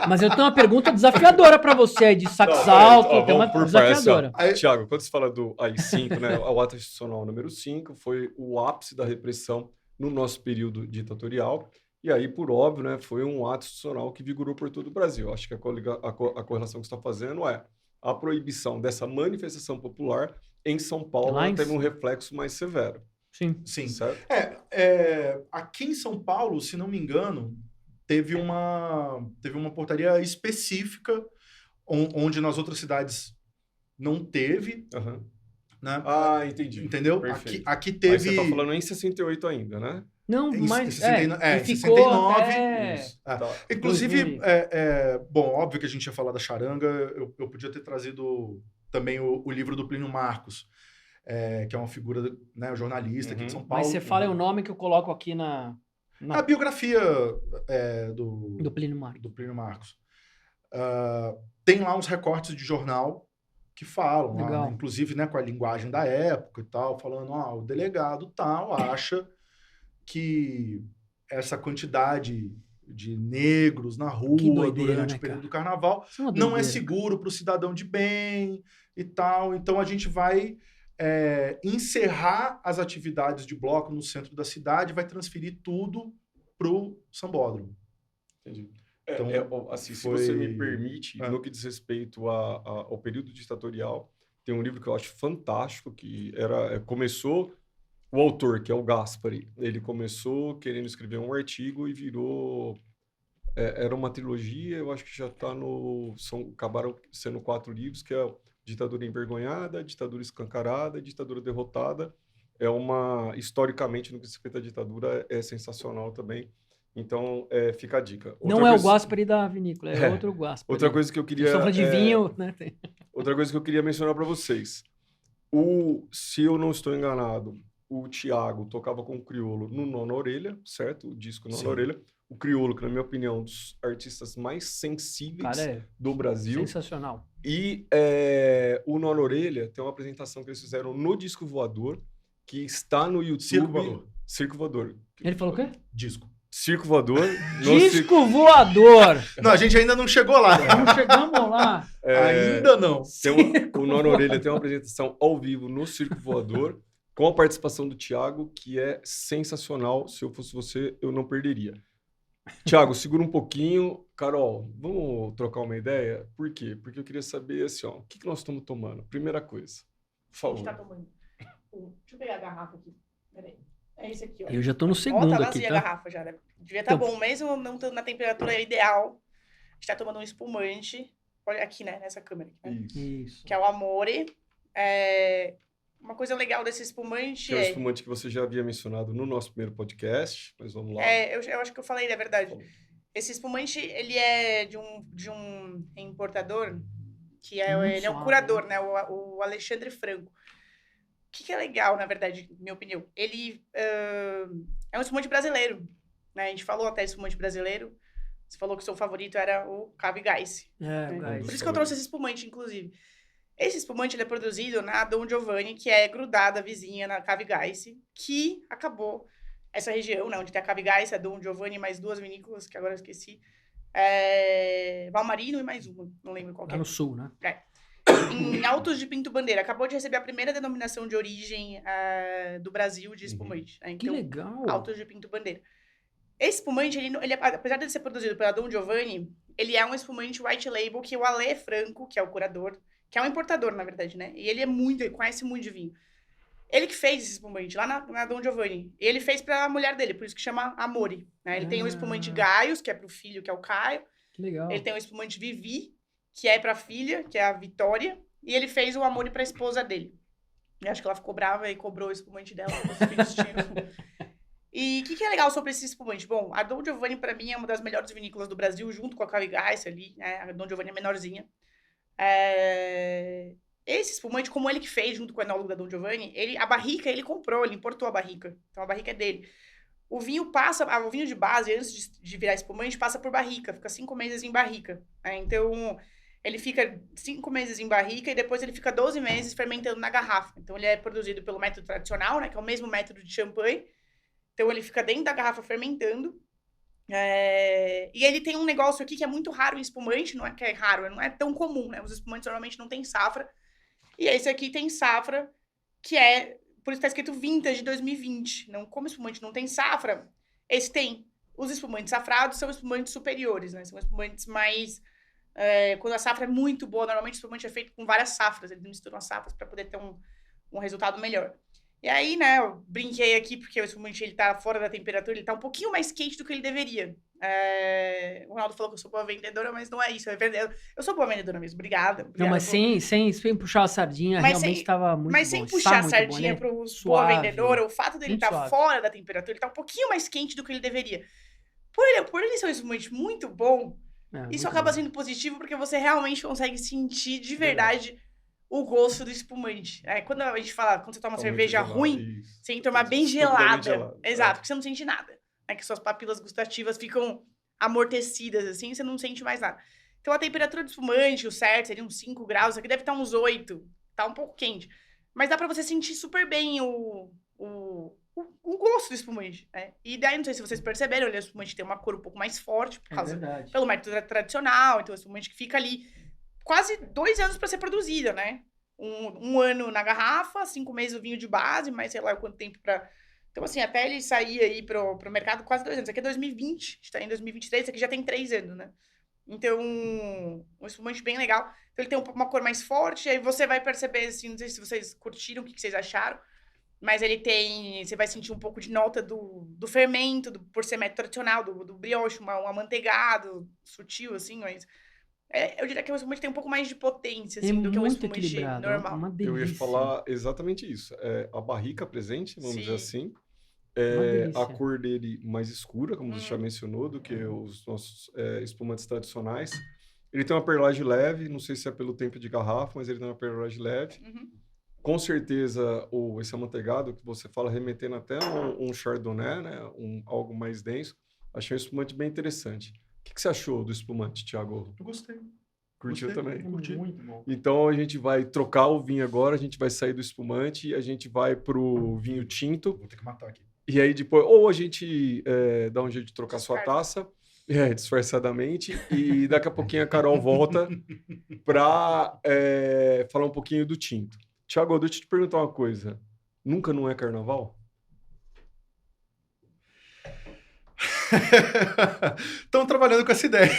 Mas eu tenho uma pergunta desafiadora pra você aí, de sax alto, tem uma desafiadora. Aí- Tiago, quando você fala do AI-5, né, o ato institucional número 5, foi o ápice da repressão no nosso período ditatorial. E aí, por óbvio, né, foi um ato institucional que vigorou por todo o Brasil. Acho que a correlação que você está fazendo é a proibição dessa manifestação popular em São Paulo, Lá ela em teve um reflexo mais severo. Sim. Sim. Certo? Aqui em São Paulo, se não me engano, teve uma portaria específica onde nas outras cidades não teve, Aham. né? Ah, entendi. Entendeu? Perfeito. Aqui Mas teve... você está falando em 68 ainda, né? Não, Em mas... 69, e em ficou 69, até... Isso. É. Tá. Inclusive, 2000. bom, óbvio que a gente ia falar da charanga, eu podia ter trazido também o livro do Plínio Marcos, que é uma figura, né, jornalista aqui de São Paulo. Mas você fala o nome que eu coloco aqui A biografia do Plínio Marcos. do Plínio Marcos. Tem lá uns recortes de jornal que falam, Legal. né, inclusive, né, com a linguagem da época e tal, falando, o delegado tal acha que essa quantidade de negros na rua doideira, durante né, o período cara? do carnaval Isso é uma não é doideira, seguro para o cidadão de bem e tal. Então a gente vai encerrar as atividades de bloco no centro da cidade, vai transferir tudo pro Sambódromo. Entendi. Então, assim, se foi- você me permite, É. no que diz respeito ao período ditatorial, tem um livro que eu acho fantástico, que começou, o autor, que é o Gaspari, ele começou querendo escrever um artigo e virou... era uma trilogia, eu acho que já está acabaram sendo 4 livros, que é Ditadura Envergonhada, Ditadura Escancarada, Ditadura Derrotada. Historicamente, no que diz respeito à ditadura, é sensacional também. Então, fica a dica. Não é o Gaspari da vinícola, é outro Gaspari. Outra coisa que eu queria... Vocês estão falando de vinho, né? Outra coisa que eu queria mencionar para vocês. Se eu não estou enganado, o Thiago tocava com o Criolo no Nona Orelha, certo? O disco Nona Sim. Orelha. O Criolo, que na minha opinião é um dos artistas mais sensíveis Cara, é do Brasil. sensacional. E o Nona Orelha tem uma apresentação que eles fizeram no Disco Voador, que está no YouTube. Circo Voador. Circo Voador. Ele falou o quê? Disco. Circo Voador. no Disco voador! Não, a gente ainda não chegou lá. Não chegamos lá. Ainda não. O Nona Orelha tem uma apresentação ao vivo no Circo Voador, com a participação do Thiago, que é sensacional. Se eu fosse você, eu não perderia. Thiago, segura um pouquinho. Carol, vamos trocar uma ideia? Por quê? Porque eu queria saber, assim, o que nós estamos tomando? Primeira coisa, por A gente tá favor. tomando. Deixa eu pegar a garrafa aqui. Peraí. É esse aqui, ó. Eu já tô no Ó, segundo tá aqui, vazia a tá? garrafa já, né? Devia estar Então- bom, mesmo não estando na temperatura ideal. A gente tá tomando um espumante. Olha aqui, né? Nessa câmera. Aqui, né? Isso. Isso. Que é o Amore. Uma coisa legal desse espumante Que é o espumante que você já havia mencionado no nosso primeiro podcast, mas vamos lá. eu acho que eu falei, na verdade. Esse espumante, ele é de um importador, que ele é um suave, curador, né? O Alexandre Franco. O que é legal, na verdade, na minha opinião? Ele é um espumante brasileiro, né? A gente falou até espumante brasileiro. Você falou que o seu favorito era o Cave Geiss. É, Né? guys. Por isso que eu trouxe esse espumante, inclusive. Esse espumante ele é produzido na Dom Giovanni, que é grudada vizinha na Cave Geiss, que acabou essa região, né, onde tem a Cave Geiss, a Dom Giovanni, mais 2 vinícolas, que agora eu esqueci. Valmarino e mais uma, não lembro qual que Lá é. no sul, né? Em Altos de Pinto Bandeira. Acabou de receber a primeira denominação de origem do Brasil de espumante. Né? Que Então, legal. Altos de Pinto Bandeira. Esse espumante, ele, apesar de ser produzido pela Dom Giovanni, ele é um espumante white label que o Alê Franco, que é o curador, que é um importador, na verdade, né? E ele conhece muito de vinho. Ele que fez esse espumante lá na Dom Giovanni. Ele fez pra mulher dele, por isso que chama Amore. Né? Ele tem o espumante Gaius, que é pro filho, que é o Caio. Que legal. Ele tem o espumante Vivi, que é pra filha, que é a Vitória. E ele fez o Amore pra esposa dele. Eu acho que ela ficou brava e cobrou o espumante dela. Os filhos tinham. E o que é legal sobre esse espumante? Bom, a Dom Giovanni, pra mim, é uma das melhores vinícolas do Brasil, junto com a Cavigais ali, né? A Dom Giovanni é menorzinha. Esse espumante, como ele que fez, junto com o enólogo da Dom Giovanni, a barrica ele comprou, ele importou a barrica. Então, a barrica é dele. O vinho de base, antes de virar espumante, passa por barrica. Fica 5 meses em barrica. Né? Então, ele fica 5 meses em barrica e depois ele fica 12 meses fermentando na garrafa. Então, ele é produzido pelo método tradicional, né? Que é o mesmo método de champanhe. Então, ele fica dentro da garrafa fermentando. E ele tem um negócio aqui que é muito raro em espumante. Não é que é raro, não é tão comum, né? Os espumantes normalmente não têm safra. E esse aqui tem safra, que é... Por isso tá escrito Vintage 2020. Não, como espumante não tem safra, esse tem. Os espumantes safrados são espumantes superiores, né? São espumantes mais... quando a safra é muito boa, normalmente o espumante é feito com várias safras. Eles misturam as safras para poder ter um resultado melhor. E aí, né, eu brinquei aqui, porque o espumante ele tá fora da temperatura, ele tá um pouquinho mais quente do que ele deveria. O Ronaldo falou que eu sou boa vendedora, mas não é isso. Eu sou boa vendedora mesmo, obrigada. Não, mas sem puxar a sardinha, mas realmente estava muito bom. Mas sem puxar a sardinha para pro boa vendedora, o fato dele estar fora da temperatura, ele tá um pouquinho mais quente do que ele deveria. Por ele ser um espumante muito bom, isso acaba sendo positivo, porque você realmente consegue sentir de verdade o gosto do espumante. Quando a gente fala, quando você toma uma cerveja ruim, você tem que tomar bem gelada. Exato, porque você não sente nada. Que suas papilas gustativas ficam amortecidas, assim, você não sente mais nada. Então, a temperatura do espumante, o certo, seria uns 5 graus. Isso aqui deve estar uns 8. Tá um pouco quente. Mas dá pra você sentir super bem o gosto do espumante. Né? E daí, não sei se vocês perceberam, o espumante tem uma cor um pouco mais forte, pelo método tradicional. Então, o espumante que fica ali quase 2 anos para ser produzida, né? Um ano na garrafa, 5 meses o vinho de base, mas sei lá quanto tempo para... Então, assim, até ele sair aí pro mercado, quase 2 anos. Isso aqui é 2020, a gente tá em 2023, isso aqui já tem 3 anos, né? Então, um espumante bem legal. Então, ele tem uma cor mais forte, aí você vai perceber, assim, não sei se vocês curtiram, o que vocês acharam, mas ele tem... Você vai sentir um pouco de nota do fermento, por ser método tradicional, do brioche, um amanteigado, sutil, assim, mas... eu diria que o espumante tem um pouco mais de potência, assim, do que um espumante normal. Uma delícia. Eu ia falar exatamente isso. A barrica presente, vamos dizer assim. A cor dele mais escura, como você já mencionou, do que os nossos espumantes tradicionais. Ele tem uma perlagem leve, não sei se é pelo tempo de garrafa, mas ele tem uma perlagem leve. Com certeza, esse amanteigado que você fala, remetendo até um chardonnay, né? Algo mais denso. Achei um espumante bem interessante. O que você achou do espumante, Thiago? Eu gostei. Curtiu também? Curti. Muito bom. Então, a gente vai trocar o vinho agora, a gente vai sair do espumante e a gente vai pro vinho tinto. Vou ter que matar aqui. E aí, depois, ou a gente dá um jeito de trocar sua taça, disfarçadamente, e daqui a pouquinho a Carol volta para falar um pouquinho do tinto. Thiago, deixa eu te perguntar uma coisa. Nunca não é carnaval? Estão trabalhando com essa ideia.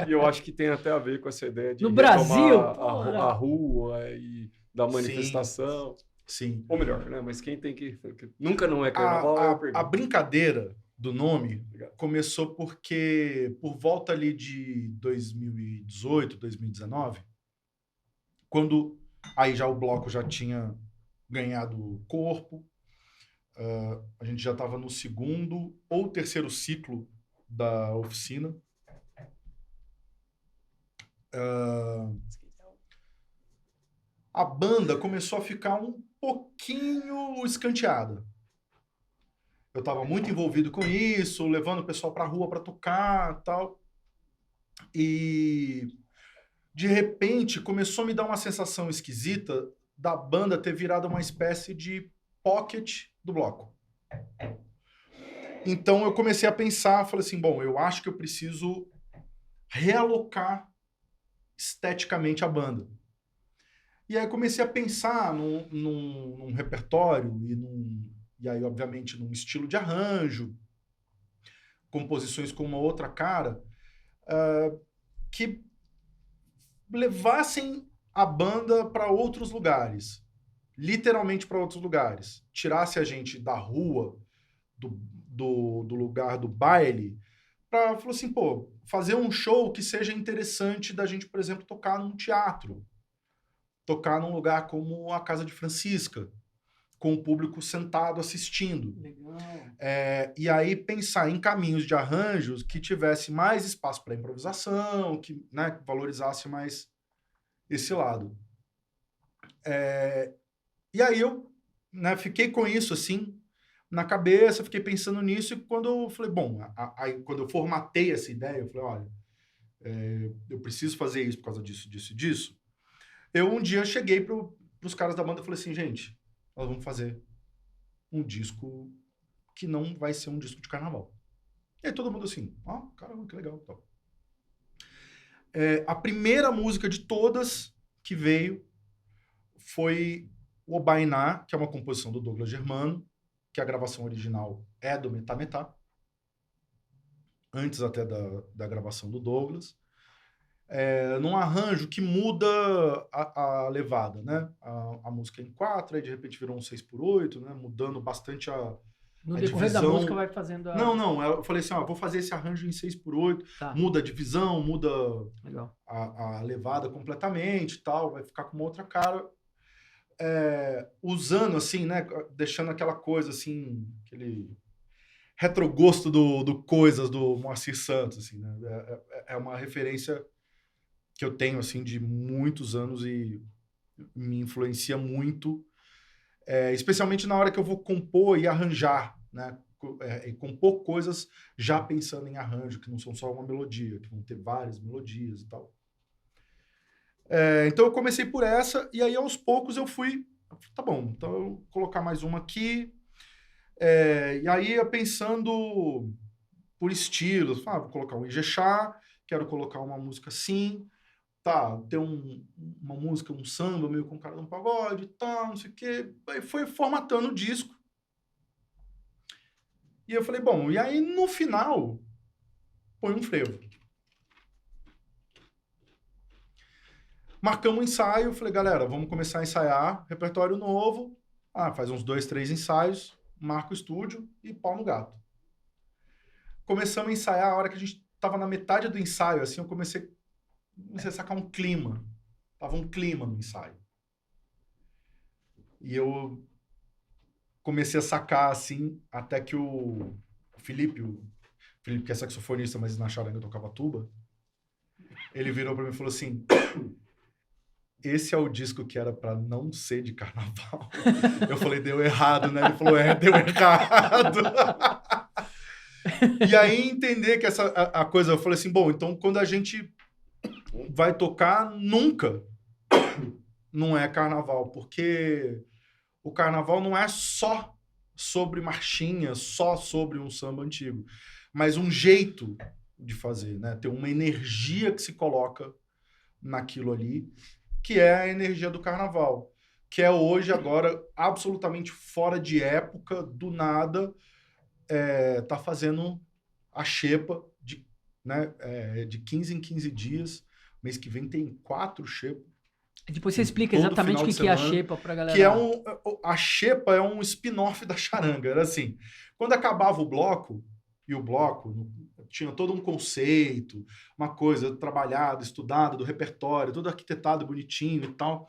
E eu acho que tem até a ver com essa ideia de no Brasil, a rua e da manifestação. Sim. Ou melhor, né? Mas quem tem que... Nunca não é carnaval, a brincadeira do nome começou porque por volta ali de 2018, 2019, quando aí já o bloco já tinha ganhado corpo, a gente já estava no 2º ou 3º ciclo da oficina. A banda começou a ficar um pouquinho escanteada. Eu estava muito envolvido com isso, levando o pessoal para a rua para tocar e tal. E, de repente, começou a me dar uma sensação esquisita da banda ter virado uma espécie de pocket do bloco. Então, eu comecei a pensar, falei assim, bom, eu acho que eu preciso realocar esteticamente a banda. E aí, eu comecei a pensar num repertório e aí, obviamente, num estilo de arranjo, composições com uma outra cara, que levassem a banda para outros lugares. literalmente para outros lugares, tirasse a gente da rua, do lugar do baile, falou assim, pô, fazer um show que seja interessante da gente, por exemplo, tocar num teatro, tocar num lugar como a Casa de Francisca, com o público sentado assistindo. Legal. E aí pensar em caminhos de arranjos que tivesse mais espaço para improvisação, que, né, valorizasse mais esse lado. E aí eu, né, fiquei com isso assim na cabeça, fiquei pensando nisso, e quando eu falei, bom, aí quando eu formatei essa ideia, eu falei, olha, eu preciso fazer isso por causa disso, disso e disso. Eu um dia cheguei pros caras da banda e falei assim, gente, nós vamos fazer um disco que não vai ser um disco de carnaval. E aí todo mundo assim, caramba, que legal. Então. A primeira música de todas que veio foi o Obainá, que é uma composição do Douglas Germano, que a gravação original é do Metá Metá, antes até da gravação do Douglas. Num arranjo que muda a levada, né? A música é em 4, aí de repente virou um 6/8, né? Mudando bastante no a decorrer divisão. da música vai fazendo a... Não, eu falei assim, vou fazer esse arranjo em 6/8, tá. Muda a divisão, muda a levada completamente e tal, vai ficar com uma outra cara. Usando, assim, né? Deixando aquela coisa, assim, aquele retrogosto do Coisas, do Moacir Santos, assim, né? É uma referência que eu tenho, assim, de muitos anos e me influencia muito, especialmente na hora que eu vou compor e arranjar, né? E compor coisas já pensando em arranjo, que não são só uma melodia, que vão ter várias melodias e tal. Então eu comecei por essa, e aí aos poucos eu fui, tá bom, então eu vou colocar mais uma aqui, e aí eu pensando por estilos, vou colocar um Ijexá, quero colocar uma música assim, tá, ter uma música, um samba meio com cara de um pagode, tá, não sei o quê. Aí foi formatando o disco. E eu falei, bom, e aí no final, põe um frevo. Marcamos um ensaio, falei, galera, vamos começar a ensaiar, repertório novo. Faz uns 2, 3 ensaios, marca o estúdio e pau no gato. Começamos a ensaiar, a hora que a gente tava na metade do ensaio, assim, eu comecei a sacar um clima. Tava um clima no ensaio. E eu comecei a sacar, assim, até que o Felipe, que é saxofonista, mas na charanga tocava tuba, ele virou pra mim e falou assim, esse é o disco que era pra não ser de carnaval. Eu falei, deu errado, né? Ele falou, deu errado. E aí entender que a coisa, eu falei assim, bom, então quando a gente vai tocar, nunca não é carnaval, porque o carnaval não é só sobre marchinha, só sobre um samba antigo, mas um jeito de fazer, né? Tem uma energia que se coloca naquilo ali, que é a energia do carnaval, que é hoje, agora, absolutamente fora de época, do nada, tá fazendo a xepa de 15 em 15 dias. Mês que vem tem 4 xepas. Depois você explica exatamente o que é a xepa pra galera. Que a xepa é um spin-off da charanga. Era assim, quando acabava o bloco, e o bloco tinha todo um conceito, uma coisa trabalhada, estudada, do repertório, tudo arquitetado, bonitinho e tal.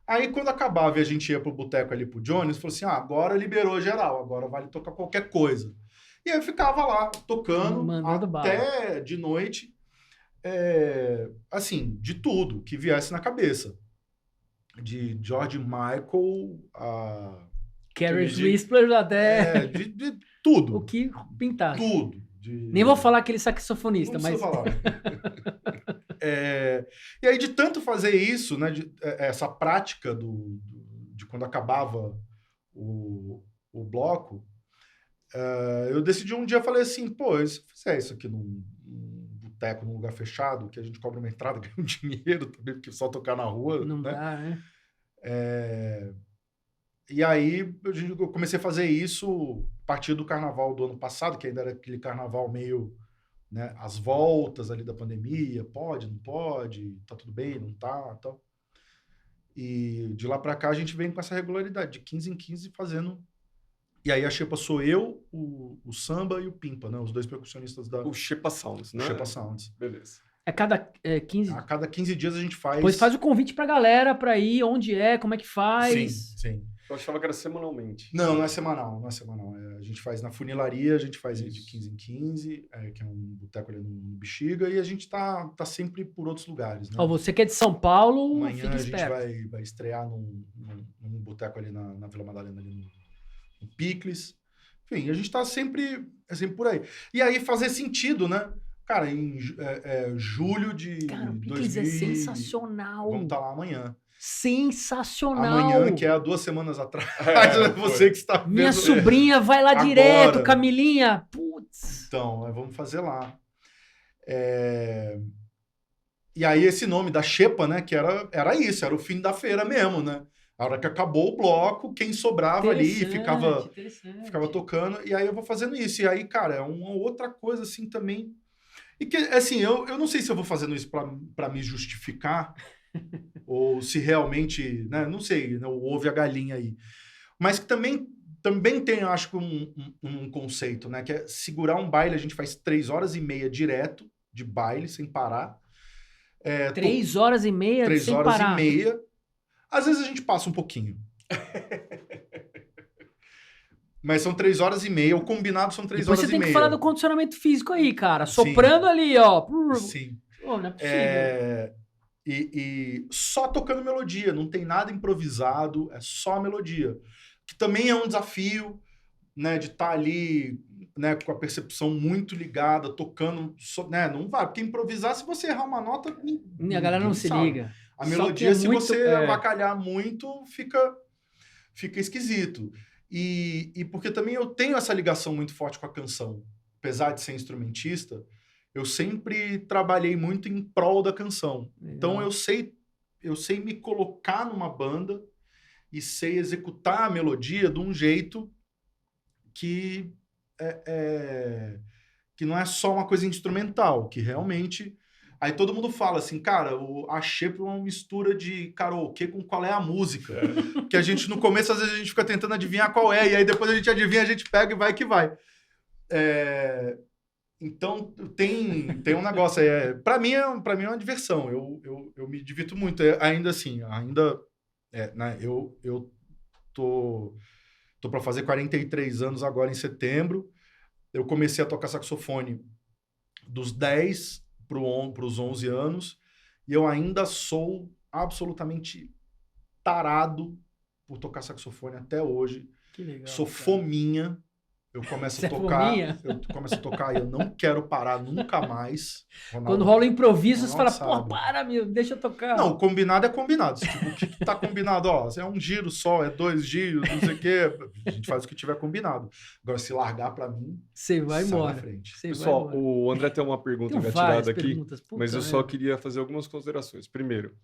Aí, quando acabava e a gente ia pro boteco ali pro Jones, falou assim, agora liberou geral, agora vale tocar qualquer coisa. E aí eu ficava lá, tocando, até de noite, assim, de tudo que viesse na cabeça. De George Michael a... Carriage Whisper até... de tudo. O que pintasse. Tudo. Nem vou falar aquele saxofonista, não mas... falar. E aí, de tanto fazer isso, né, essa prática de quando acabava o bloco, eu decidi um dia, falei assim, pô, se eu fizer isso aqui num boteco, num lugar fechado, que a gente cobra uma entrada, ganha um dinheiro também, porque só tocar na rua... Não né? dá, né? E aí, eu comecei a fazer isso a partir do carnaval do ano passado, que ainda era aquele carnaval meio... né, as voltas ali da pandemia, pode, não pode, tá tudo bem, não tá, tal. E de lá para cá a gente vem com essa regularidade, de 15 em 15 fazendo. E aí a Xepa sou eu, o Samba e o Pimpa, né? Os dois percussionistas da... O Xepa Sounds, né? Xepa Sounds. Beleza. Cada 15... A cada 15 dias a gente faz... Depois faz o convite pra galera pra ir, onde é, como é que faz. Sim. Eu achava que era semanalmente. Não é semanal. A gente faz na Funilaria, a gente faz de 15 em 15, que é um boteco ali no Bexiga, e a gente tá sempre por outros lugares, né? Ó, você que é de São Paulo, Amanhã fica a gente esperto. vai estrear num boteco ali na Vila Madalena, ali no Picles. Enfim, a gente tá sempre por aí. E aí fazer sentido, né? Cara, em julho de Cara, o Picles 2000... é sensacional. Vamos estar lá amanhã. Sensacional. Amanhã, que é há 2 semanas atrás. Você que está vendo. Minha sobrinha vai lá agora. Direto, Camilinha. Putz. Então, vamos fazer lá. E aí esse nome da Xepa, né? Que era isso, era o fim da feira mesmo, né? A hora que acabou o bloco, quem sobrava ali ficava tocando. E aí eu vou fazendo isso. E aí, cara, é uma outra coisa assim também. E que, assim, eu não sei se eu vou fazendo isso para me justificar ou se realmente, né? Não sei, né, o ovo e a galinha aí. Mas que também tem, eu acho, um conceito, né? Que é segurar um baile. A gente faz 3h30 direto de baile, sem parar. 3h30 3 sem horas parar. e meia. Às vezes a gente passa um pouquinho. Mas são 3h30. O combinado são 3h30. Depois você tem que falar do condicionamento físico aí, cara. Soprando ali, ó. Sim. Oh, não é possível. E só tocando melodia. Não tem nada improvisado. É só a melodia. Que também é um desafio, né? De estar ali, né, com a percepção muito ligada, tocando. Né, não vai. Porque improvisar, se você errar uma nota... A galera não se liga. A melodia, se você avacalhar muito, fica esquisito. E porque também eu tenho essa ligação muito forte com a canção. Apesar de ser instrumentista, eu sempre trabalhei muito em prol da canção. Legal. Então eu sei me colocar numa banda e sei executar a melodia de um jeito que não é só uma coisa instrumental, que realmente... Aí todo mundo fala assim, cara, a Xepa é uma mistura de karaokê com qual é a música. Que a gente, no começo, às vezes a gente fica tentando adivinhar qual é, e aí depois a gente adivinha, a gente pega e vai que vai. Então, tem um negócio aí. Pra mim é uma diversão, eu me divirto muito. Ainda assim, né, eu tô para fazer 43 anos agora em setembro. Eu comecei a tocar saxofone dos 10 para os 11 anos, e eu ainda sou absolutamente tarado por tocar saxofone até hoje. Que legal, sou cara. Fominha. Eu começo a tocar, e eu não quero parar nunca mais. Ronaldo, quando rola o improviso, você fala, pô, para, meu, deixa eu tocar. Não, combinado é combinado. Tipo, o que tá combinado? Ó, é um giro só, é 2 giros, não sei o quê. A gente faz o que tiver combinado. Agora, se largar pra mim, você vai embora. Na frente. Pessoal, o André tem uma pergunta engatilhada aqui, mas eu só queria fazer algumas considerações. Primeiro,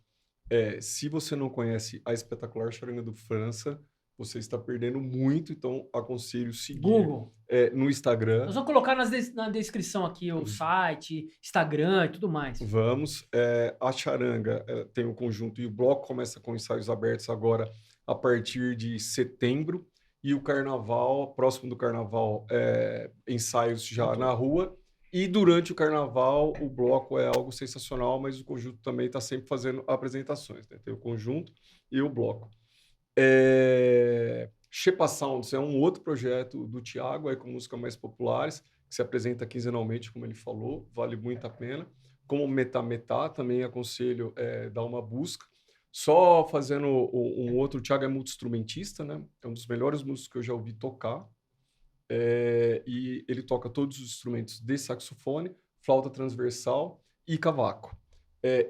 se você não conhece a espetacular Charanga do França, você está perdendo muito, então aconselho seguir Google. No Instagram. Nós vamos colocar na descrição aqui o site, Instagram e tudo mais. Vamos. A Charanga tem o conjunto e o bloco começa com ensaios abertos agora a partir de setembro. E o carnaval, próximo do carnaval, ensaios já na rua. E durante o carnaval, o bloco é algo sensacional, mas o conjunto também está sempre fazendo apresentações, né? Tem o conjunto e o bloco. Xepa Sounds é um outro projeto do Thiago, com músicas mais populares, que se apresenta quinzenalmente, como ele falou, vale muito a pena. Como Metá também aconselho dar uma busca. Só fazendo um outro, o Thiago é multi-instrumentista, né? É um dos melhores músicos que eu já ouvi tocar. E ele toca todos os instrumentos de saxofone, flauta transversal e cavaco.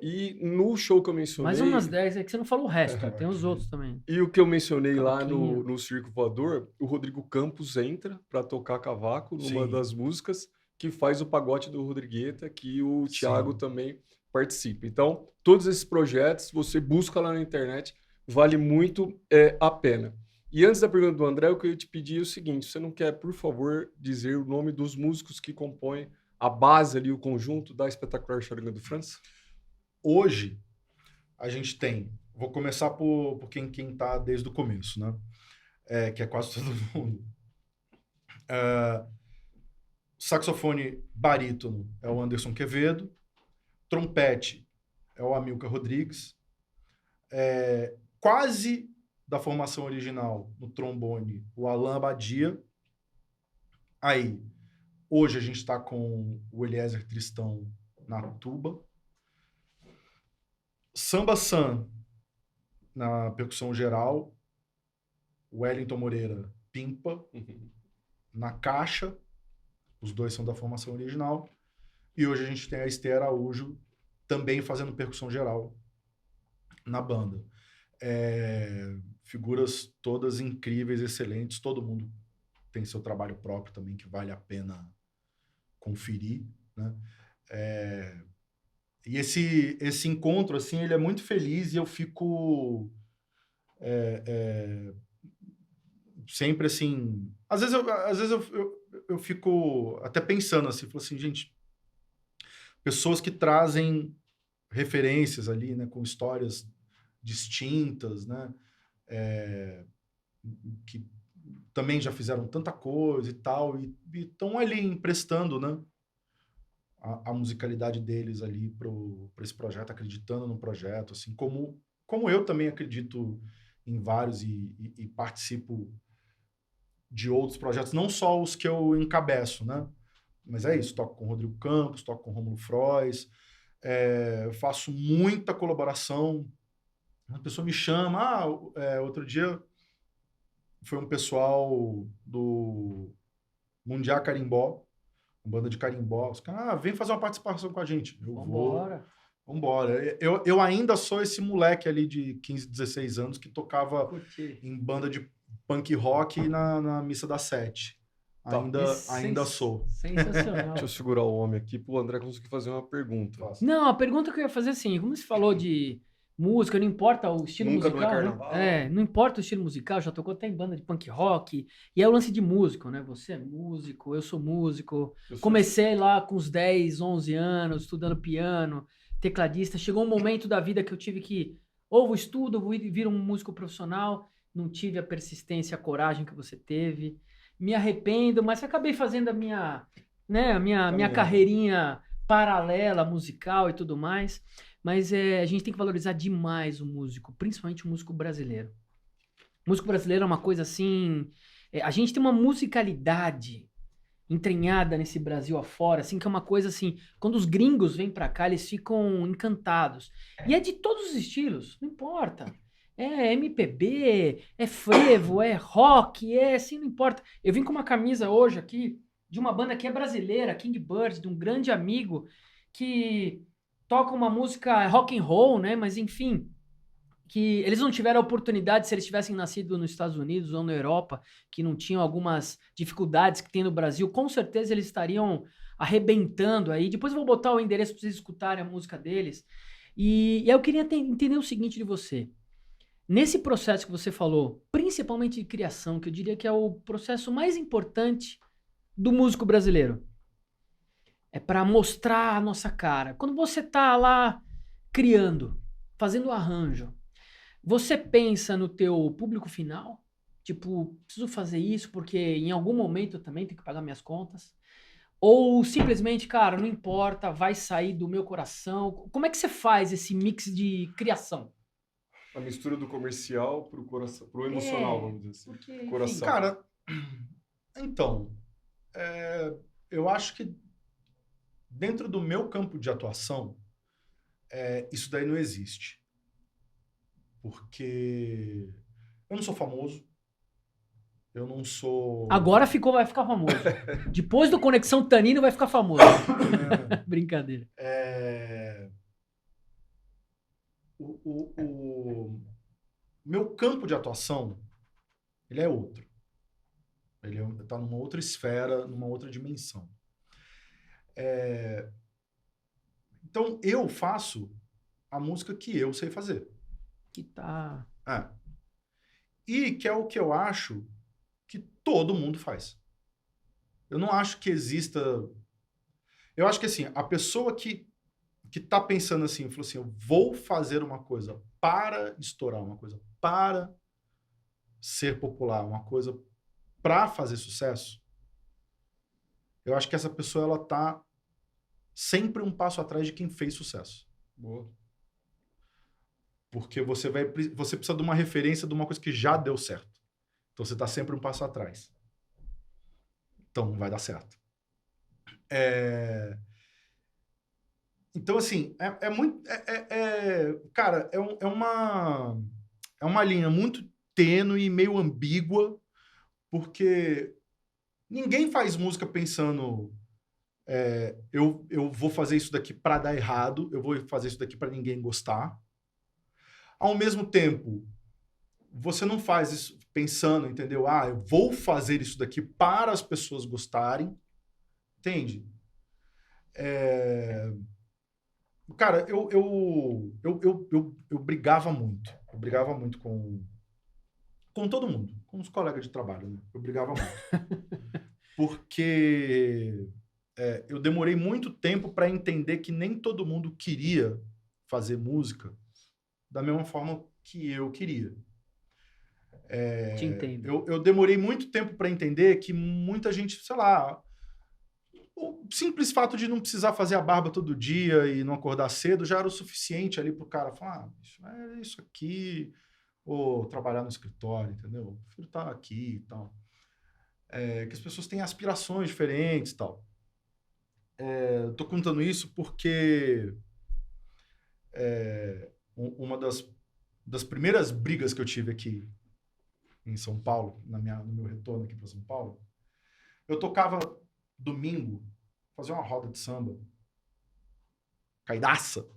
E no show que eu mencionei... Mais umas 10, que você não falou o resto, tem os outros também. E o que eu mencionei lá no Circo Voador, o Rodrigo Campos entra para tocar cavaco numa das músicas, que faz o pagote do Rodrigueta, que o Thiago também participa. Então, todos esses projetos, você busca lá na internet, vale muito a pena. E antes da pergunta do André, eu queria te pedir o seguinte, você não quer, por favor, dizer o nome dos músicos que compõem a base ali, o conjunto da espetacular Charanga do França? Hoje, a gente tem Vou começar por quem tá desde o começo, né? Que é quase todo mundo. Saxofone barítono é o Anderson Quevedo. Trompete é o Amilcar Rodrigues. Quase da formação original no trombone, o Alan Abadia. Aí, hoje a gente está com o Eliezer Tristão na tuba. Samba Sam na percussão geral. Wellington Moreira pimpa. Na caixa. Os dois são da formação original. E hoje a gente tem a Esther Araújo também fazendo percussão geral na banda. Figuras todas incríveis, excelentes. Todo mundo tem seu trabalho próprio também que vale a pena conferir, né? E esse encontro, assim, ele é muito feliz e eu fico sempre, assim... Às vezes eu fico até pensando, assim, falo assim, gente, pessoas que trazem referências ali, né, com histórias distintas, né, que também já fizeram tanta coisa e tal, e estão ali emprestando, né, a musicalidade deles ali para esse projeto, acreditando no projeto, assim, como eu também acredito em vários e participo de outros projetos, não só os que eu encabeço, né, mas é isso, toco com o Rodrigo Campos, toco com o Rômulo Frois, faço muita colaboração. Uma pessoa me chama, outro dia foi um pessoal do Mundial Carimbó, uma banda de carimbó, os caras, vem fazer uma participação com a gente. Vambora. Eu ainda sou esse moleque ali de 15, 16 anos que tocava em banda de punk rock na Missa da Sete. Ainda sou. Sensacional. Deixa eu segurar o homem aqui pro André conseguir fazer uma pergunta. Nossa. Não, a pergunta que eu ia fazer assim, como você falou de música, não importa o estilo Nunca musical, não é carnaval. né? Não importa o estilo musical, já tocou até em banda de punk rock, e é o lance de músico, né? Você é músico, eu sou músico. Comecei lá com uns 10, 11 anos, estudando piano, tecladista. Chegou um momento da vida que eu tive que, ou estudo, ou vir um músico profissional, não tive a persistência, a coragem que você teve. Me arrependo, mas acabei fazendo a minha carreirinha paralela, musical e tudo mais. Mas a gente tem que valorizar demais o músico, principalmente o músico brasileiro. O músico brasileiro é uma coisa assim... a gente tem uma musicalidade entranhada nesse Brasil afora, assim, que é uma coisa assim... Quando os gringos vêm pra cá, eles ficam encantados. E é de todos os estilos, não importa. É MPB, é frevo, é rock, assim, não importa. Eu vim com uma camisa hoje aqui de uma banda que é brasileira, King Bird, de um grande amigo que toca uma música rock and roll, né? Mas enfim, que eles não tiveram a oportunidade, se eles tivessem nascido nos Estados Unidos ou na Europa, que não tinham algumas dificuldades que tem no Brasil, com certeza eles estariam arrebentando aí. Depois eu vou botar o endereço para vocês escutarem a música deles. E eu queria entender o seguinte de você. Nesse processo que você falou, principalmente de criação, que eu diria que é o processo mais importante do músico brasileiro, é para mostrar a nossa cara. Quando você tá lá criando, fazendo arranjo, você pensa no teu público final? Tipo, preciso fazer isso porque em algum momento eu também tenho que pagar minhas contas? Ou simplesmente, cara, não importa, vai sair do meu coração? Como é que você faz esse mix de criação? A mistura do comercial pro coração, pro emocional, vamos dizer assim. Porque, Coração. Cara, então, eu acho que dentro do meu campo de atuação, isso daí não existe. Porque eu não sou famoso, eu não sou... Agora vai ficar famoso. Depois do Conexão Tanino vai ficar famoso. Brincadeira. O meu campo de atuação, ele é outro. Ele está numa outra esfera, numa outra dimensão. Então, eu faço a música que eu sei fazer. Que tá... E que é o que eu acho que todo mundo faz. Eu não acho que exista... Eu acho que, assim, a pessoa que tá pensando assim, falou assim, eu vou fazer uma coisa para estourar, uma coisa para ser popular, uma coisa para fazer sucesso, eu acho que essa pessoa ela tá sempre um passo atrás de quem fez sucesso. Boa. Porque você precisa de uma referência de uma coisa que já deu certo. Então você tá sempre um passo atrás. Então não vai dar certo. Então, assim, cara, é uma linha muito tênue e meio ambígua, porque ninguém faz música pensando eu vou fazer isso daqui para dar errado, eu vou fazer isso daqui para ninguém gostar. Ao mesmo tempo, você não faz isso pensando, entendeu? Eu vou fazer isso daqui para as pessoas gostarem. Entende? Cara, eu brigava muito. Eu brigava muito com todo mundo, com os colegas de trabalho, né? Eu brigava muito. Porque eu demorei muito tempo para entender que nem todo mundo queria fazer música da mesma forma que eu queria. Te entendo. Eu demorei muito tempo para entender que muita gente, sei lá, o simples fato de não precisar fazer a barba todo dia e não acordar cedo já era o suficiente ali pro cara falar, bicho, é isso aqui, ou trabalhar no escritório, entendeu? Eu prefiro estar aqui e tal. Que as pessoas têm aspirações diferentes e tal. Eu tô contando isso porque uma das primeiras brigas que eu tive aqui em São Paulo, no meu retorno aqui para São Paulo, eu tocava domingo, fazia uma roda de samba, caidaça,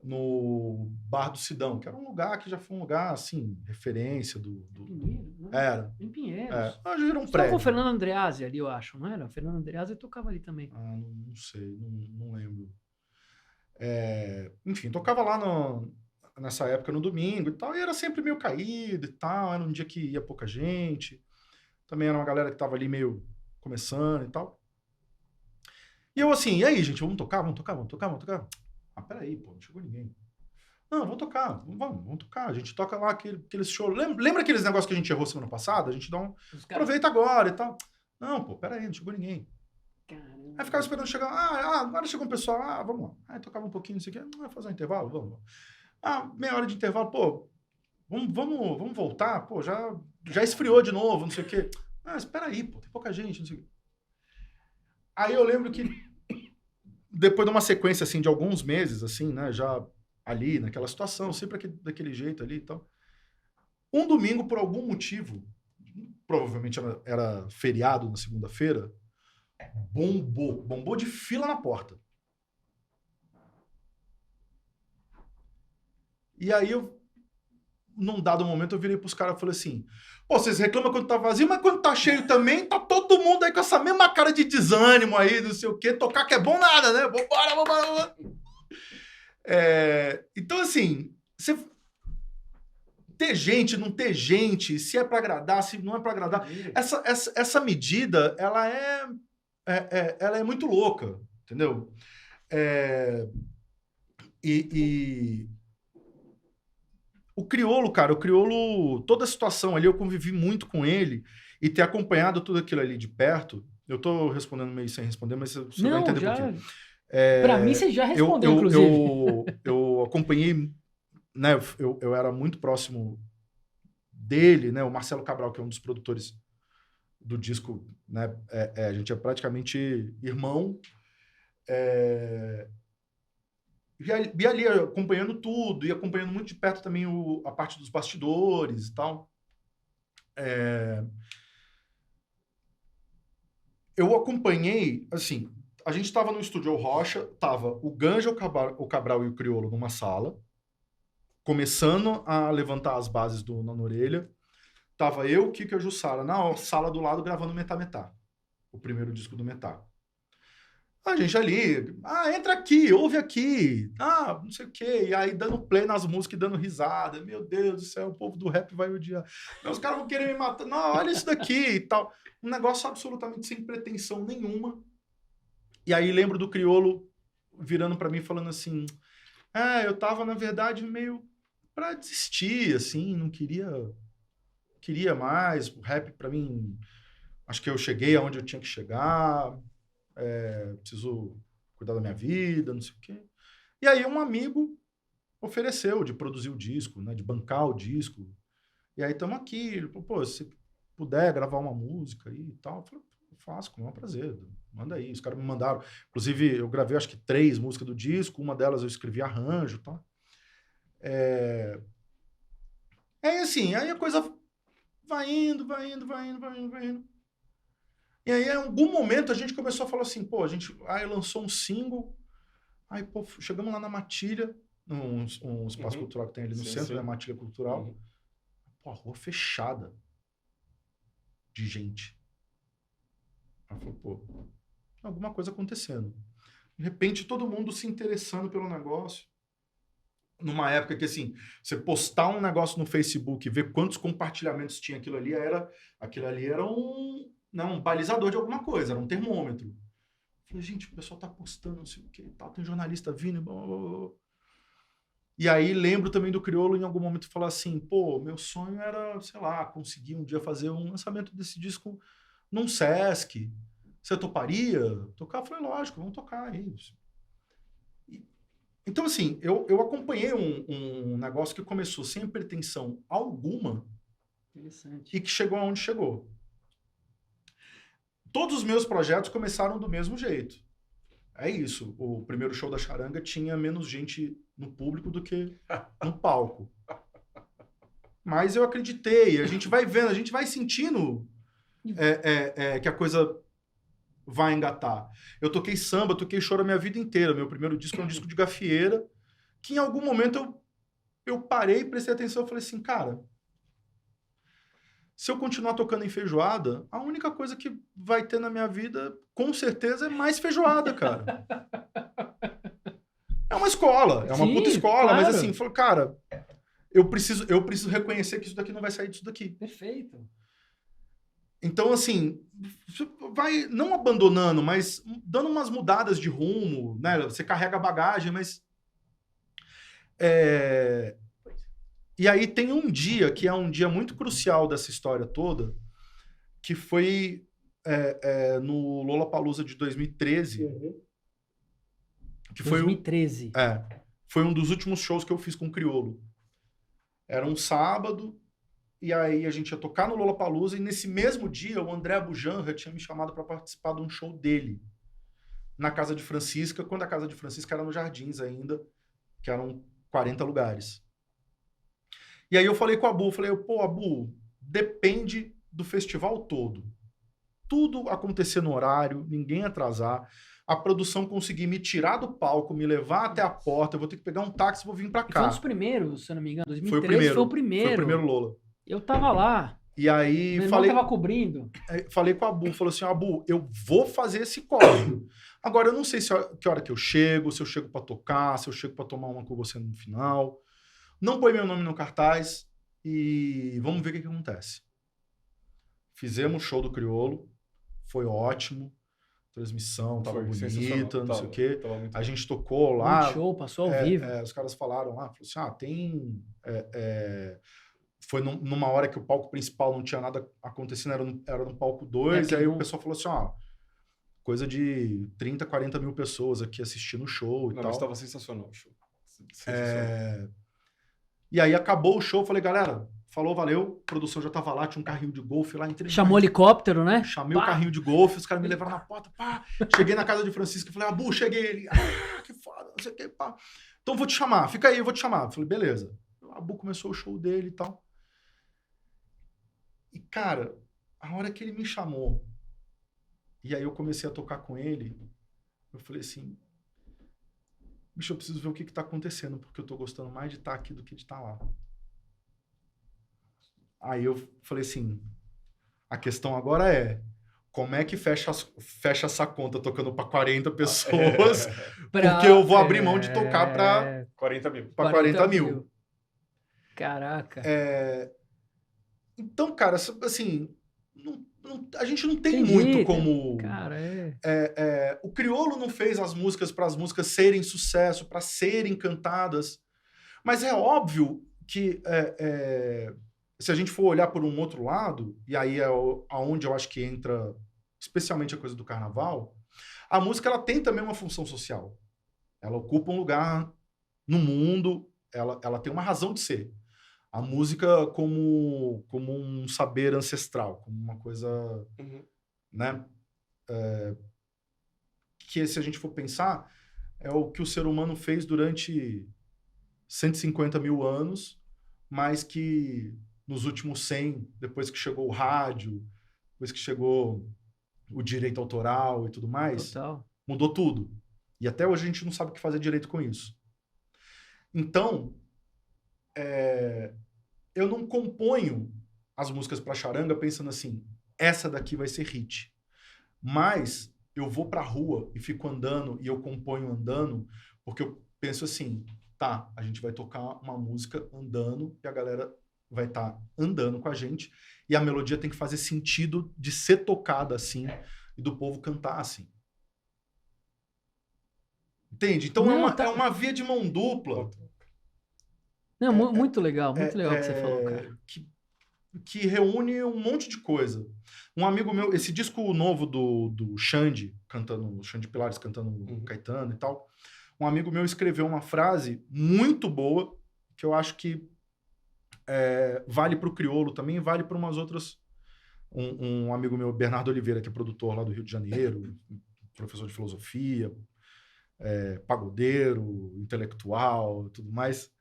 no Bar do Sidão, que era um lugar que já foi um lugar, assim, referência do... Pinheiros, né? Era. Em Pinheiros. Hoje virou um Só prédio. com o Fernando Andreazzi ali, eu acho, não era? O Fernando Andreazzi tocava ali também. Não sei, não lembro. Enfim, tocava lá nessa época no domingo e tal, e era sempre meio caído e tal, era um dia que ia pouca gente, também era uma galera que tava ali meio começando e tal. E eu assim, e aí, gente, vamos tocar? Peraí, pô, não chegou ninguém. Não, vamos tocar, vamos tocar. A gente toca lá aqueles shows. Lembra aqueles negócios que a gente errou semana passada? A gente dá aproveita agora e tal. Não, pô, peraí, não chegou ninguém. Caramba. Aí ficava esperando chegar. Agora chegou um pessoal. Vamos lá. Aí tocava um pouquinho, não sei o quê. Vai fazer um intervalo? Vamos. Meia hora de intervalo, pô, vamos voltar? Pô, já esfriou de novo, não sei o quê. Espera aí, pô, tem pouca gente, não sei o quê. Aí eu lembro que depois de uma sequência, assim, de alguns meses, assim, né, já ali, naquela situação, sempre daquele jeito ali e tal. Um domingo, por algum motivo, provavelmente era feriado na segunda-feira, bombou de fila na porta. E aí, num dado momento, eu virei pros caras e falei assim, pô, vocês reclamam quando tá vazio, mas quando tá cheio também, tá todo mundo aí com essa mesma cara de desânimo aí, não sei o quê, tocar que é bom nada, né? Vambora. Então, assim, ter gente, não ter gente, se é pra agradar, se não é pra agradar, essa medida, ela é muito louca, entendeu? O Criolo, cara, toda a situação ali, eu convivi muito com ele e ter acompanhado tudo aquilo ali de perto. Eu tô respondendo meio sem responder, mas você vai entender por quê. Pra mim, você já respondeu, inclusive. Eu acompanhei, né? Eu era muito próximo dele, né? O Marcelo Cabral, que é um dos produtores do disco, né? A gente é praticamente irmão. E ali acompanhando tudo, e acompanhando muito de perto também a parte dos bastidores e tal. Eu acompanhei, assim, a gente estava no Estúdio Rocha, tava o Ganja, o Cabral e o Criolo numa sala, começando a levantar as bases do Na Orelha. Tava eu, o Kiko e a Jussara na sala do lado gravando Metá, o primeiro disco do Metá. A gente ali, entra aqui, ouve aqui, não sei o quê, e aí dando play nas músicas e dando risada, meu Deus do céu, o povo do rap vai odiar, os caras vão querer me matar, não, olha isso daqui e tal, um negócio absolutamente sem pretensão nenhuma. E aí lembro do Criolo virando pra mim falando assim, eu tava, na verdade, meio pra desistir, assim, não queria mais. O rap, pra mim, acho que eu cheguei aonde eu tinha que chegar, preciso cuidar da minha vida, não sei o quê. E aí um amigo ofereceu de produzir o disco, né, de bancar o disco. E aí estamos aqui. Ele falou, pô, se puder gravar uma música aí e tal, eu falei, faço, com o maior prazer. Manda aí. Os caras me mandaram. Inclusive, eu gravei acho que 3 músicas do disco, uma delas eu escrevi arranjo e tal. Assim, aí a coisa vai indo. E aí, em algum momento, a gente começou a falar assim, pô, aí lançou um single, aí, pô, chegamos lá na Matilha, um espaço cultural que tem ali no centro, né, Matilha Cultural. Pô, a rua fechada de gente. Aí falou, pô, alguma coisa acontecendo. De repente, todo mundo se interessando pelo negócio. Numa época que, assim, você postar um negócio no Facebook e ver quantos compartilhamentos tinha aquilo ali era um balizador de alguma coisa, era um termômetro. Eu falei, gente, o pessoal tá postando não sei o que e tal, tem jornalista vindo, blá, blá, blá. E aí lembro também do Criolo em algum momento falar assim, pô, meu sonho era, sei lá, conseguir um dia fazer um lançamento desse disco num Sesc. Você toparia tocar? Eu falei, lógico, vamos tocar aí. Então, assim, eu acompanhei um negócio que começou sem pretensão alguma e que chegou aonde chegou. Todos os meus projetos começaram do mesmo jeito. É isso. O primeiro show da Charanga tinha menos gente no público do que no palco. Mas eu acreditei. A gente vai vendo, a gente vai sentindo que a coisa vai engatar. Eu toquei samba, toquei choro a minha vida inteira. Meu primeiro disco é um disco de gafieira, que em algum momento eu parei, prestei atenção e falei assim, cara, se eu continuar tocando em feijoada, a única coisa que vai ter na minha vida, com certeza, é mais feijoada, cara. É uma escola, é uma puta escola, claro. Mas assim, falou, cara, eu preciso reconhecer que isso daqui não vai sair disso daqui. Perfeito. Então, assim, vai não abandonando, mas dando umas mudadas de rumo, né? Você carrega a bagagem, mas... E aí tem um dia, que é um dia muito crucial dessa história toda, que foi no Lollapalooza de 2013. Que 2013. Foi um dos últimos shows que eu fiz com o Criolo. Era um sábado, e aí a gente ia tocar no Lollapalooza, e nesse mesmo dia o André Abujanra tinha me chamado para participar de um show dele, na Casa de Francisca, quando a Casa de Francisca era nos Jardins ainda, que eram 40 lugares. E aí eu falei com o Abu, pô, Abu, depende do festival todo. Tudo acontecer no horário, ninguém atrasar, a produção conseguir me tirar do palco, me levar até a porta, eu vou ter que pegar um táxi e vou vir pra cá. Foi um dos primeiros, se eu não me engano, 2013 foi o primeiro. Foi o primeiro Lola. Eu tava lá. E aí meu irmão tava cobrindo. Falei com o Abu, falou assim, Abu, eu vou fazer esse corre. Agora, eu não sei que hora que eu chego, se eu chego pra tocar, se eu chego pra tomar uma com você no final. Não põe meu nome no cartaz e vamos ver o que acontece. Fizemos o show do Criolo, foi ótimo, transmissão, tava bonita, não sei o quê. A gente tocou lá. Um show, passou ao vivo. Os caras falaram lá, falou assim, tem... Foi numa hora que o palco principal não tinha nada acontecendo, era no palco 2, e aí o pessoal falou assim, coisa de 30, 40 mil pessoas aqui assistindo o show e tal. Mas estava sensacional o show. E aí acabou o show, falei, galera, falou, valeu, a produção já tava lá, tinha um carrinho de golfe lá, entrei. Chamou helicóptero, né? Chamei o carrinho de golfe, os caras me levaram na porta, pá. Cheguei na casa de Francisco e falei, Abu, cheguei. Ele, que foda, não sei o que, pá. Então vou te chamar, fica aí, eu vou te chamar. Falei, beleza. O Abu começou o show dele e tal. E, cara, a hora que ele me chamou, e aí eu comecei a tocar com ele, eu falei assim, bicho, eu preciso ver o que tá acontecendo, porque eu tô gostando mais de estar aqui do que de estar lá. Aí eu falei assim, a questão agora é, como é que fecha essa conta tocando para 40 pessoas, porque eu vou abrir mão de tocar para 40 mil. Para 40 mil. Caraca. Então, cara, assim, a gente não tem muito como... Cara, o Criolo não fez as músicas para as músicas serem sucesso, para serem cantadas. Mas é óbvio se a gente for olhar por um outro lado, e aí é aonde eu acho que entra especialmente a coisa do carnaval, a música ela tem também uma função social. Ela ocupa um lugar no mundo, ela tem uma razão de ser. A música como um saber ancestral, como uma coisa, né? Que se a gente for pensar, é o que o ser humano fez durante 150 mil anos, mas que nos últimos 100, depois que chegou o rádio, depois que chegou o direito autoral e tudo mais, mudou tudo. E até hoje a gente não sabe o que fazer direito com isso. Então, eu não componho as músicas para charanga pensando assim, essa daqui vai ser hit. Mas eu vou pra rua e fico andando e eu componho andando, porque eu penso assim, tá, a gente vai tocar uma música andando e a galera vai estar andando com a gente e a melodia tem que fazer sentido de ser tocada assim e do povo cantar assim. Entende? Então é uma via de mão dupla. Não, muito legal o que você falou, cara. Que reúne um monte de coisa. Um amigo meu, esse disco novo do Xande, cantando, Xande Pilares cantando Caetano e tal, um amigo meu escreveu uma frase muito boa, que eu acho que vale para o crioulo também, vale para umas outras. Um amigo meu, Bernardo Oliveira, que é produtor lá do Rio de Janeiro, professor de filosofia, pagodeiro, intelectual e tudo mais.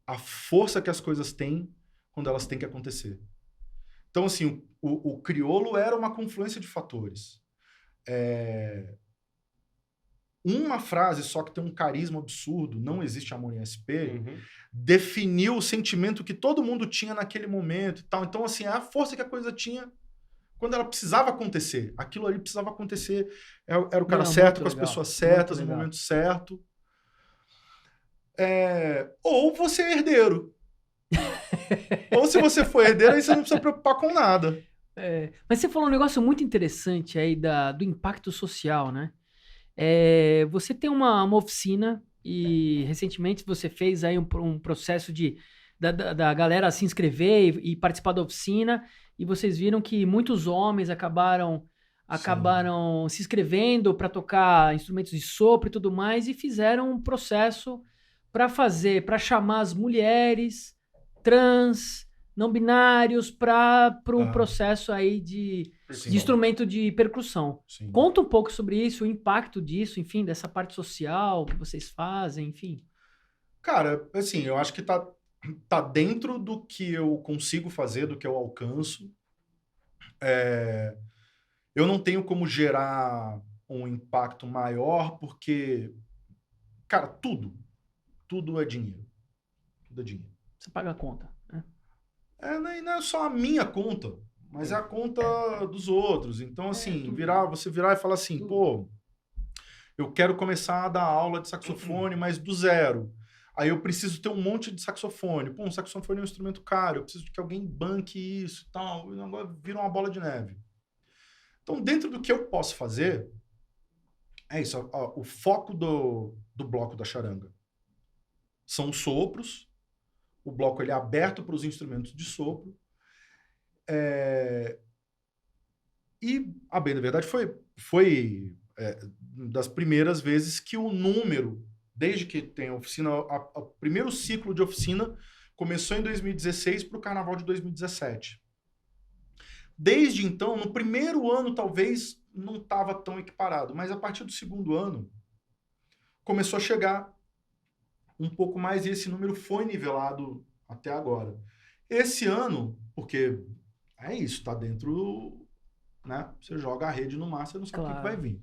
A força que as coisas têm quando elas têm que acontecer. Então, assim, o crioulo era uma confluência de fatores. Uma frase só que tem um carisma absurdo, não existe amor em SP, definiu o sentimento que todo mundo tinha naquele momento e tal. Então, assim, a força que a coisa tinha quando ela precisava acontecer. Aquilo ali precisava acontecer. Era o cara certo, com as pessoas certas, no momento certo. Ou você é herdeiro. Ou se você for herdeiro, aí você não precisa se preocupar com nada. Mas você falou um negócio muito interessante aí do impacto social, né? Você tem uma oficina e recentemente você fez aí um processo da galera se inscrever e participar da oficina e vocês viram que muitos homens acabaram se inscrevendo para tocar instrumentos de sopro e tudo mais e fizeram um processo para chamar as mulheres trans, não binários para um processo aí de instrumento de percussão. Sim. Conta um pouco sobre isso, o impacto disso, enfim, dessa parte social que vocês fazem, enfim. Cara, assim, eu acho que tá dentro do que eu consigo fazer, do que eu alcanço. Eu não tenho como gerar um impacto maior porque, cara, tudo é dinheiro. Tudo é dinheiro. Você paga a conta, né? Não é só a minha conta, mas é a conta dos outros. Então, assim, você virar e falar assim, pô, eu quero começar a dar aula de saxofone, mas do zero. Aí eu preciso ter um monte de saxofone. Pô, um saxofone é um instrumento caro, eu preciso que alguém banque isso e tal. E agora vira uma bola de neve. Então, dentro do que eu posso fazer, é isso. O foco do bloco da charanga são os sopros. O bloco ele é aberto para os instrumentos de sopro. E, a bem da verdade, foi das primeiras vezes que o número, desde que tem a oficina, o primeiro ciclo de oficina começou em 2016 para o Carnaval de 2017. Desde então, no primeiro ano, talvez não estava tão equiparado, mas a partir do segundo ano, começou a chegar um pouco mais e esse número foi nivelado até agora. Esse ano, porque é isso, está dentro, né? Você joga a rede no mar, você não sabe o que vai vir.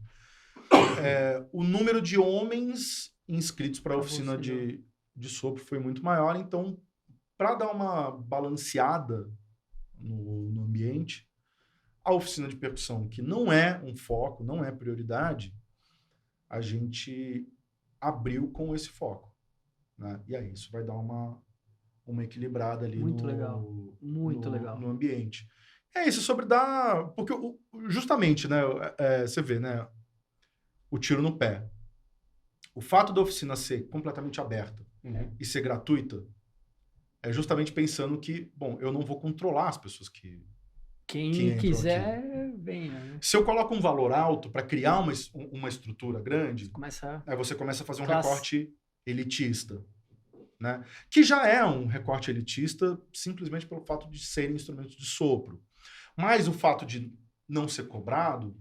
O número de homens inscritos para a oficina de sopro foi muito maior, então, para dar uma balanceada no ambiente, a oficina de percussão, que não é um foco, não é prioridade, a gente abriu com esse foco. Né? E aí isso vai dar uma equilibrada ali muito legal. No ambiente. É isso, sobre dar... Porque justamente, né, você vê, né, o tiro no pé. O fato da oficina ser completamente aberta e ser gratuita, é justamente pensando que, bom, eu não vou controlar as pessoas que Quem quiser, venha. Né? Se eu coloco um valor alto para criar uma estrutura grande, aí você começa a fazer um recorte elitista. Né? Que já é um recorte elitista simplesmente pelo fato de serem instrumentos de sopro. Mas o fato de não ser cobrado,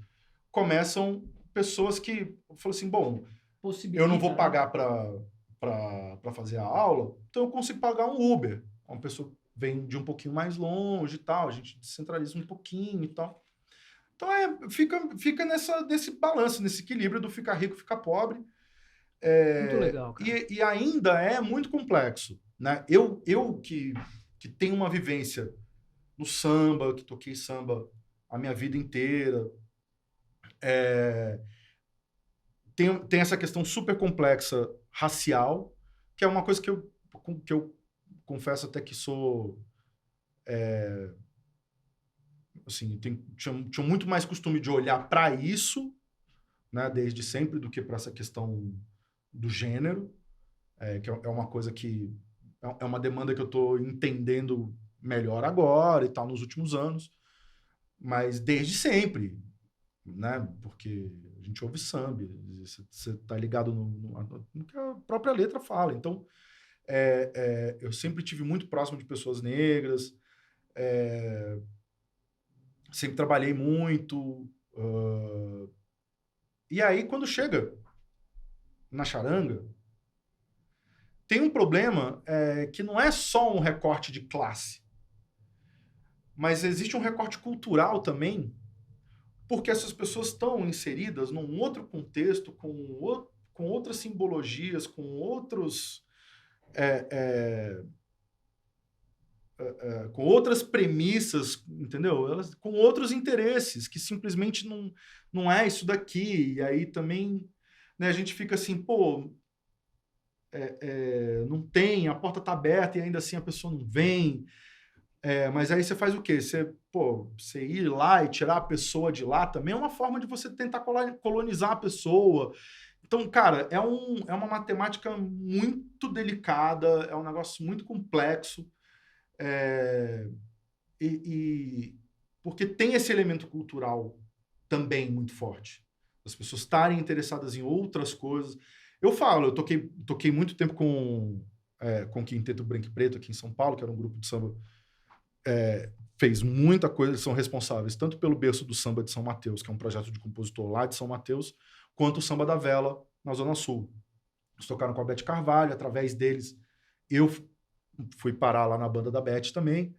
começam pessoas que falam assim, bom, eu não vou pagar para fazer a aula, então eu consigo pagar um Uber. Uma pessoa vem de um pouquinho mais longe e tal, a gente descentraliza um pouquinho e tal. Então, fica nesse balanço, nesse equilíbrio do ficar rico, ficar pobre. Muito legal, cara. E ainda é muito complexo. Né? Eu que tenho uma vivência no samba, que toquei samba a minha vida inteira, tem essa questão super complexa racial, que é uma coisa que eu confesso até que sou... assim, tinha muito mais costume de olhar para isso, né, desde sempre, do que para essa questão do gênero, que é uma coisa que... É uma demanda que eu estou entendendo melhor agora e tal, nos últimos anos, mas desde sempre, né, porque a gente ouve samba, você está ligado no que a própria letra fala. Então, eu sempre tive muito próximo de pessoas negras, sempre trabalhei muito. E aí, quando chega na charanga, tem um problema que não é só um recorte de classe, mas existe um recorte cultural também, porque essas pessoas estão inseridas num outro contexto, com outras simbologias, com outros... com outras premissas, entendeu? Elas, com outros interesses, que simplesmente não é isso daqui. E aí também, né, a gente fica assim, pô, não tem, a porta está aberta e ainda assim a pessoa não vem. Mas aí você faz o quê? Você ir lá e tirar a pessoa de lá também é uma forma de você tentar colonizar a pessoa. Então, cara, é uma matemática muito delicada, é um negócio muito complexo. Porque tem esse elemento cultural também muito forte. As pessoas estarem interessadas em outras coisas. Eu toquei muito tempo com o Quinteto Branco e Preto aqui em São Paulo, que era um grupo de samba. Fez muita coisa, eles são responsáveis tanto pelo berço do samba de São Mateus, que é um projeto de compositor lá de São Mateus, quanto o Samba da Vela, na Zona Sul. Eles tocaram com a Beth Carvalho, através deles eu fui parar lá na banda da Beth também.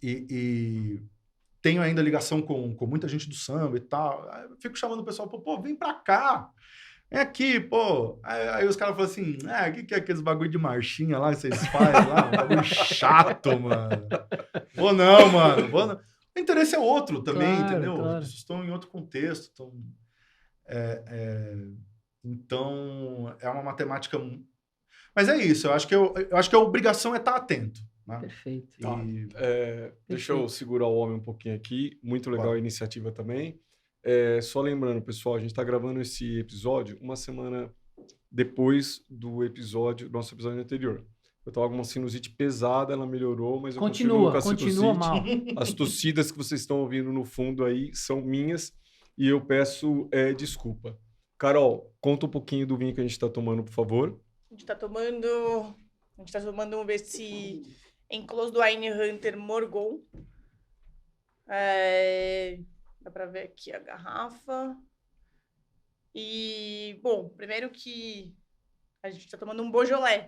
E tenho ainda ligação com muita gente do samba e tal. Eu fico chamando o pessoal, pô, vem pra cá. Vem aqui, pô. Aí os caras falam assim, o que é aqueles bagulho de marchinha lá que vocês fazem lá? Um bagulho chato, mano. Vou não, mano. O interesse é outro também, claro, entendeu? Claro. As pessoas estão em outro contexto. Então, é uma matemática... Mas é isso, eu acho que a obrigação é estar atento. Né? Perfeito. Deixa eu segurar o homem um pouquinho aqui. Muito legal a iniciativa também. Só lembrando, pessoal, a gente está gravando esse episódio uma semana depois do nosso episódio anterior. Eu estava com uma sinusite pesada, ela melhorou, mas eu continuo com a sinusite. Mal. As tossidas que vocês estão ouvindo no fundo aí são minhas e eu peço desculpa. Carol, conta um pouquinho do vinho que a gente está tomando, por favor. A gente tá tomando esse Enclosed Wine Hunter Morgon. Dá pra ver aqui a garrafa. E, bom, primeiro que a gente tá tomando um Beaujolais.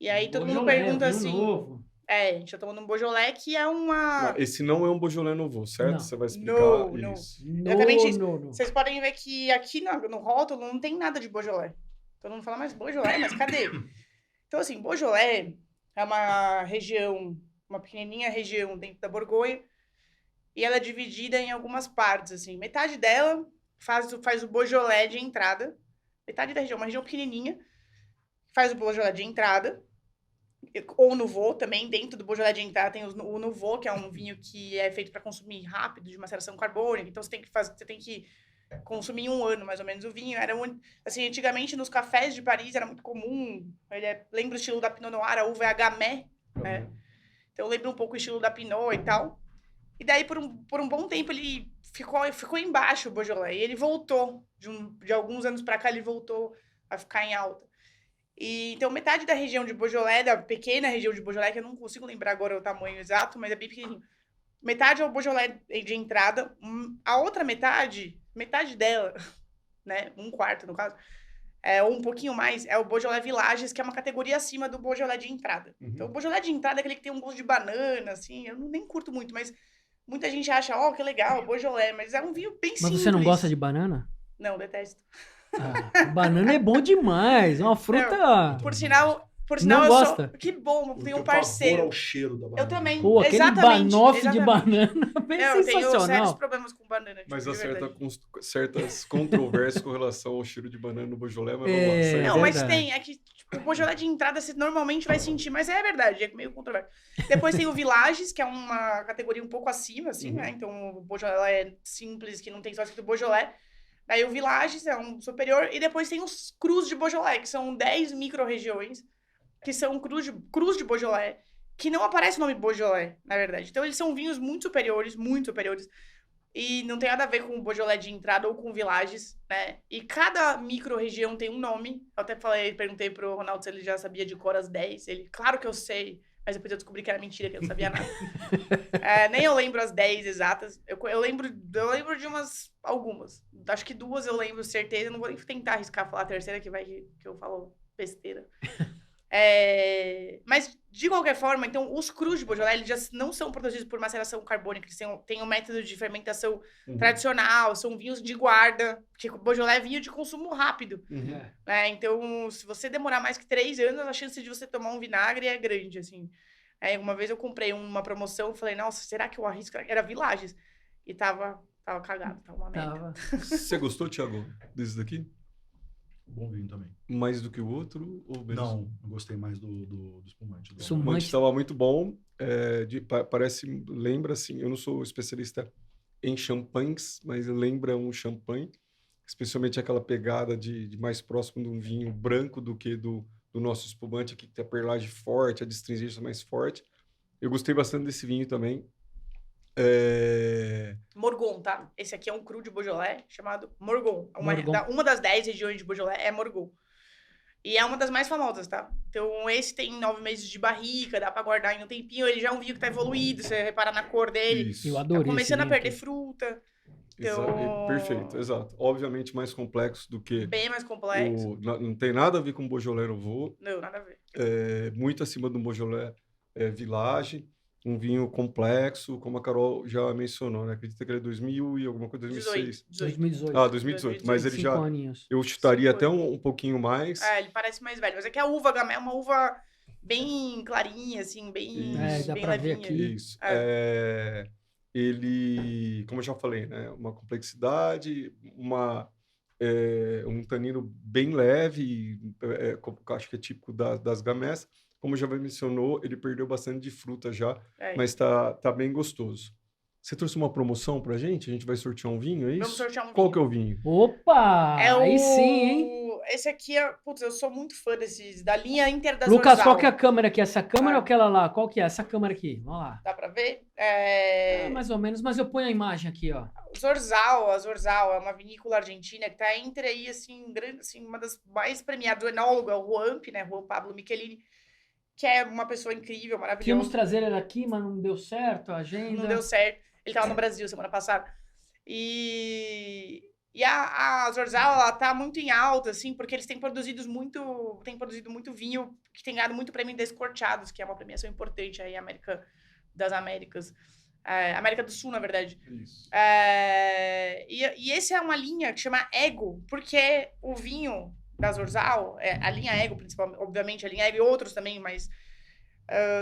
E aí todo mundo pergunta assim... Novo. A gente tá tomando um Beaujolais que é uma... Não, esse não é um Beaujolais Nouveau, certo? Não. Você vai explicar isso. Exatamente isso. Vocês podem ver que aqui no rótulo não tem nada de Beaujolais. Todo mundo fala, mas Beaujolais, mas cadê? Então, assim, Beaujolais é uma região, uma pequenininha região dentro da Borgonha, e ela é dividida em algumas partes, assim. Metade dela faz o Beaujolais de entrada, metade da região, uma região pequenininha, faz o Beaujolais de entrada, ou Nouveau também, dentro do Beaujolais de entrada tem o Nouveau, que é um vinho que é feito para consumir rápido, de maceração carbônica, então você tem que consumi em 1 ano, mais ou menos, o vinho. Era assim, antigamente, nos cafés de Paris, era muito comum. Lembra o estilo da Pinot Noir, a uva é a Gamay, né? Então, eu lembro um pouco o estilo da Pinot e tal. E daí, por um bom tempo, ele ficou embaixo, o Beaujolais. E ele voltou. De alguns anos para cá, ele voltou a ficar em alta. Então, metade da região de Beaujolais, da pequena região de Beaujolais, que eu não consigo lembrar agora o tamanho exato, mas é bem pequenininho. Metade é o Beaujolais de entrada. A outra metade dela, né, 1/4 no caso, ou um pouquinho mais, é o Beaujolais Villages, que é uma categoria acima do Beaujolais de entrada. Então, o Beaujolais de entrada é aquele que tem um gosto de banana, assim, eu nem curto muito, mas muita gente acha, que legal, Beaujolais, mas é um vinho bem simples. Mas você não gosta de banana? Não, detesto. Banana é bom demais, é uma fruta... Não, por sinal não eu gosta. Que bom, tem um Eu parceiro. ao cheiro da banana. Eu também. Pô, aquele banoffee de banana, bem eu sensacional. tenho sérios problemas com banana. Mas há certas controvérsias com relação ao cheiro de banana no Beaujolais, mas vamos lá. Não, mas tem, é que tipo, o Beaujolais de entrada você normalmente vai sentir, mas é verdade, é meio controverso. Depois tem o Villages, que é uma categoria um pouco acima, assim, né? Então o Beaujolais é simples, que não tem só escrito Beaujolais. Daí o Villages é um superior, e depois tem os Crus de Beaujolais, que são 10 micro-regiões, que são Crus de Beaujolais, que não aparece o nome Beaujolais, na verdade. Então, eles são vinhos muito superiores, e não tem nada a ver com o Beaujolais de entrada ou com o Villages, né? E cada micro-região tem um nome. Eu até perguntei pro Ronaldo se ele já sabia de cor as 10. Ele, claro que eu sei, mas depois eu descobri que era mentira, que eu não sabia nada. Nem eu lembro as 10 exatas. Eu lembro de algumas. Acho que 2 eu lembro, certeza. Eu não vou nem tentar arriscar falar a terceira, que eu falo besteira. Mas, de qualquer forma, então, os crus de Beaujolais, eles já não são produzidos por maceração carbônica, eles têm um método de fermentação tradicional, são vinhos de guarda, porque Beaujolais é vinho de consumo rápido. Então, se você demorar mais que 3 anos, a chance de você tomar um vinagre é grande, assim. Uma vez eu comprei uma promoção e falei, nossa, será que eu arrisco? Era Villages. E tava cagado, tava uma merda. Você gostou, Thiago, desse daqui? Bom vinho também. Mais do que o outro? Ou menos? Não, eu gostei mais do espumante. O espumante estava muito bom. Lembra assim, eu não sou especialista em champanhes, mas lembra um champanhe, especialmente aquela pegada de mais próximo de um vinho branco do que do nosso espumante aqui, que tem a perlagem forte, a distringência mais forte. Eu gostei bastante desse vinho também. Morgon, tá? Esse aqui é um cru de Beaujolais chamado Morgon. Uma das 10 regiões de Beaujolais é Morgon. E é uma das mais famosas, tá? Então, esse tem 9 meses de barrica, dá pra guardar em um tempinho. Ele já é um vinho que tá evoluído, você repara na cor dele. Isso. Eu adorei. Tá começando a perder fruta. Então... Perfeito, exato. Obviamente mais complexo do que... Bem mais complexo. Não tem nada a ver com o Beaujolais Nouveau. Não, nada a ver. Muito acima do Beaujolais Village. Um vinho complexo, como a Carol já mencionou, né? Acredita que ele é 2000 e alguma coisa, 2006. 2018. 2018. Mas ele já... aninhos. Eu chutaria até um pouquinho mais. Ele parece mais velho. Mas é que a uva Gamay é uma uva bem clarinha, assim, bem dá bem pra levinha. ver aqui. Isso. Ele, como eu já falei, né? Uma complexidade, um tanino bem leve, acho que é típico das Gamés. Como já mencionou, ele perdeu bastante de fruta já, mas tá bem gostoso. Você trouxe uma promoção pra gente? A gente vai sortear um vinho, é isso? Vamos sortear um vinho. Qual que é o vinho? Opa! Aí sim, hein? Esse aqui é... Putz, eu sou muito fã da linha Inter da Lucas, Zorzal. qual que é a câmera aqui? Essa câmera ou aquela lá? Qual que é? Essa câmera aqui. Vamos lá. Dá pra ver? Mais ou menos, mas eu ponho a imagem aqui, ó. A Zorzal é uma vinícola argentina que tá entre aí, assim, grande, assim, uma das mais premiadas. O enólogo é o Juan, né? Juan Pablo Michelini, que é uma pessoa incrível, maravilhosa. Queríamos trazer ele aqui, mas não deu certo a agenda. Não deu certo. Ele estava no Brasil semana passada. E a Zorzal, ela tá muito em alta, assim, porque eles têm produzido muito vinho que tem ganhado muito prêmio em Descorteados, que é uma premiação importante aí, das Américas. América do Sul, na verdade. Isso. E esse é uma linha que chama Ego, porque o vinho da Zorzal, a linha Ego, principalmente, obviamente, a linha Ego e outros também, mas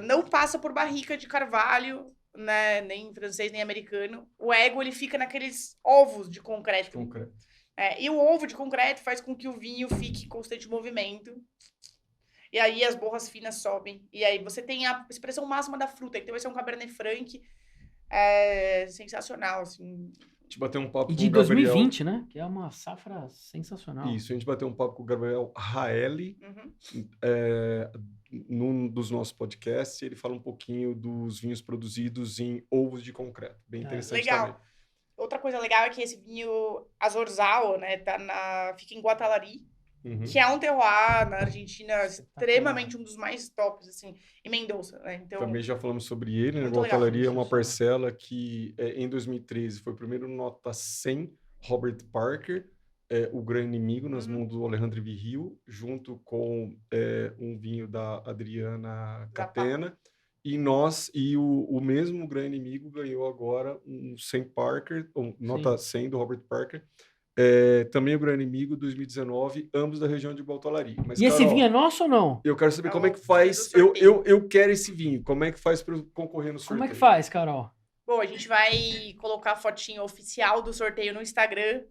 não passa por barrica de carvalho, né, nem francês, nem americano. O Ego, ele fica naqueles ovos de concreto. E o ovo de concreto faz com que o vinho fique em constante movimento. E aí as borras finas sobem. E aí você tem a expressão máxima da fruta. Então esse é um Cabernet Franc sensacional, assim. gente bateu um papo E com de o Gabriel. 2020, né? Que é uma safra sensacional. Isso, a gente bateu um papo com o Gabriel Raeli, Uhum. num dos nossos podcasts, e ele fala um pouquinho dos vinhos produzidos em ovos de concreto. Bem interessante Legal. também. Outra coisa legal é que esse vinho Azorzal, né, fica em Guatalari, Uhum. que é um terroir na Argentina extremamente um dos mais tops, assim, em Mendoza, né? Então, Também já falamos sobre ele, né? Muito legal. Guatalari é uma Sensacional. parcela que, em 2013, foi o primeiro nota 100, Robert Parker, o grande inimigo, nas mãos do Alejandro Virril, junto com um vinho da Adriana Catena. E o mesmo grande inimigo ganhou agora um 100 Parker, nota 100 do Robert Parker. Também o grande inimigo 2019, ambos da região de Guatalari. Mas, E esse Carol, vinho é nosso ou não? eu quero saber É como é o que faz. vinho do sorteio. Eu quero esse vinho. Como é que faz para concorrer no sorteio? Como é que faz, Carol? bom, a gente vai colocar a fotinha oficial do sorteio no Instagram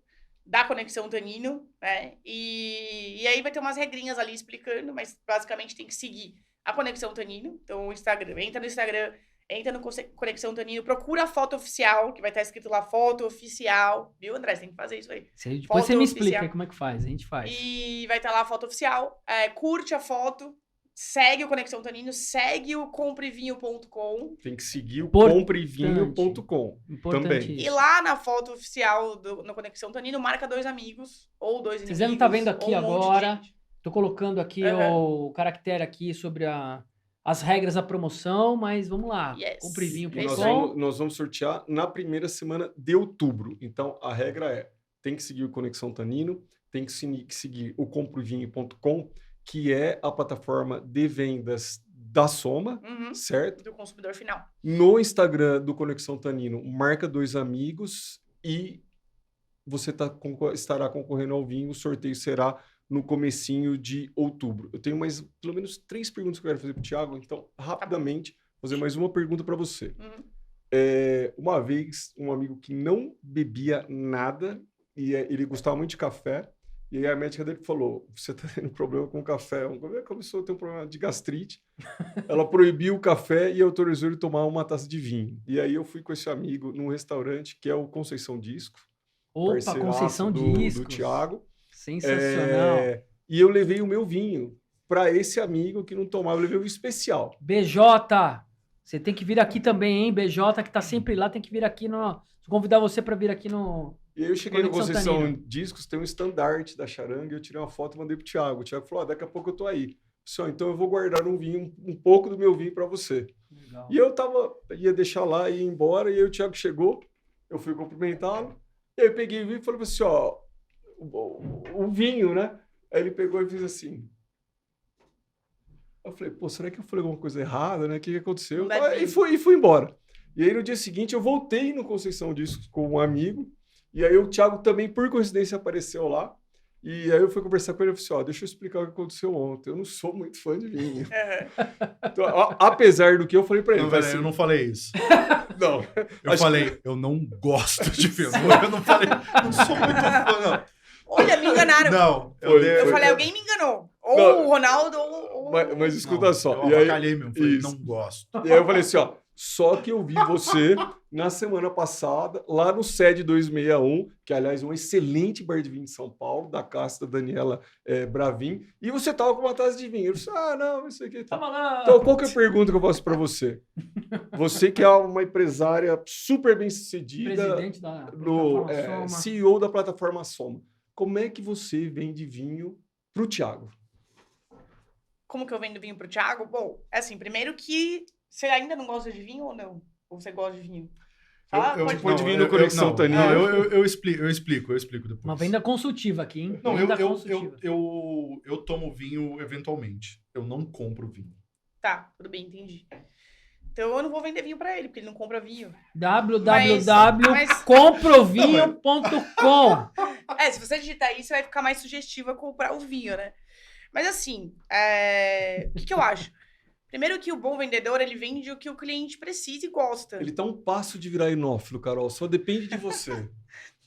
da Conexão Tanino, né? E aí vai ter umas regrinhas ali explicando, mas basicamente tem que seguir a Conexão Tanino. Então, o Instagram, entra no Instagram, entra no Conexão Tanino, procura a foto oficial, que vai estar escrito lá, foto oficial. Viu, André? Você tem que fazer isso aí. Depois Foto você me explica oficial. aí como é que faz. A gente faz. E vai estar lá a foto oficial. Curte a foto, segue o Conexão Tanino, segue o comprevinho.com. Tem que seguir o Importante. comprevinho.com. Importante também. isso. E lá na foto oficial no Conexão Tanino, marca 2 amigos ou 2 inimigos. Vocês devem estar vendo aqui ou um monte de agora. gente. Tô colocando aqui Aham. o caractere aqui sobre as regras da promoção, mas vamos lá. Yes. E Comprevinho.com. nós vamos sortear na primeira semana de outubro. Então, a regra é, tem que seguir o Conexão Tanino, tem que seguir o comprevinho.com, que é a plataforma de vendas da Soma, Uhum. certo? Do consumidor final. No Instagram do Conexão Tanino, marca 2 amigos e você estará concorrendo ao vinho. O sorteio será no comecinho de outubro. Eu tenho mais, pelo menos, 3 perguntas que eu quero fazer para o Thiago, então, rapidamente, fazer mais uma pergunta para você. Uhum. Uma vez, um amigo que não bebia nada, e ele gostava muito de café, e aí a médica dele falou, você está tendo problema com o café. Começou a ter um problema de gastrite. Ela proibiu o café e autorizou ele tomar uma taça de vinho. E aí eu fui com esse amigo num restaurante que é o Conceição Disco. Opa, parceiraço Conceição do Discos. Thiago. Sensacional. E eu levei o meu vinho para esse amigo que não tomava. Eu levei o especial. BJ, você tem que vir aqui também, hein? BJ, que tá sempre lá, tem que vir aqui no... Vou convidar você para vir aqui no... E aí eu cheguei no Conexão Conceição Tanino. Discos, tem um estandarte da charanga, eu tirei uma foto e mandei pro Thiago. O Thiago falou, daqui a pouco eu tô aí. Então eu vou guardar um pouco do meu vinho para você. Legal. E eu ia deixar lá e ir embora, e aí o Thiago chegou, eu fui cumprimentá-lo, e aí eu peguei o vinho e falei assim, ó, o vinho, né? Aí ele pegou e fez assim. Eu falei, pô, será que eu falei alguma coisa errada, né? O que aconteceu? Não é E fui embora. E aí no dia seguinte eu voltei no Conceição Discos com um amigo, e aí o Thiago também, por coincidência, apareceu lá, e aí eu fui conversar com ele e falei assim, ó, deixa eu explicar o que aconteceu ontem, eu não sou muito fã de vinho. Então, apesar do que eu falei pra ele. Não, velho, eu não falei isso. Não. Eu falei, eu não gosto de vinho. Eu não falei, não sou muito fã, não. Olha, me enganaram. Não. Eu falei, alguém me enganou. Ou Não. o Ronaldo, ou... Mas escuta Não, só. Eu E aí, avacalhei mesmo. Falei, isso. não gosto. E aí eu falei assim, ó, só que eu vi você na semana passada, lá no SED 261, que aliás é um excelente bar de vinho de São Paulo, da casa da Daniela Bravin, e você tava com uma taça de vinho. Eu disse, não, isso aqui tá... Tava lá. Então, qual que é a pergunta que eu faço para você? Você que é uma empresária super bem-sucedida, Presidente da plataforma Soma. CEO da plataforma Soma, como é que você vende vinho pro Thiago? Como que eu vendo vinho pro Thiago? Bom, é assim, primeiro que você ainda não gosta de vinho ou não? Ou você gosta de vinho? Pode vir no Conexão Tanino. Eu explico depois. Uma venda consultiva aqui, hein? Não, Venda consultiva. eu tomo vinho eventualmente. Eu não compro vinho. Tá, tudo bem, entendi. Então eu não vou vender vinho pra ele, porque ele não compra vinho. www.comprovinho.com. Se você digitar isso, vai ficar mais sugestiva comprar o vinho, né? Mas assim, o que eu acho? Primeiro que o bom vendedor, ele vende o que o cliente precisa e gosta. Ele tá um passo de virar enófilo, Carol. Só depende de você.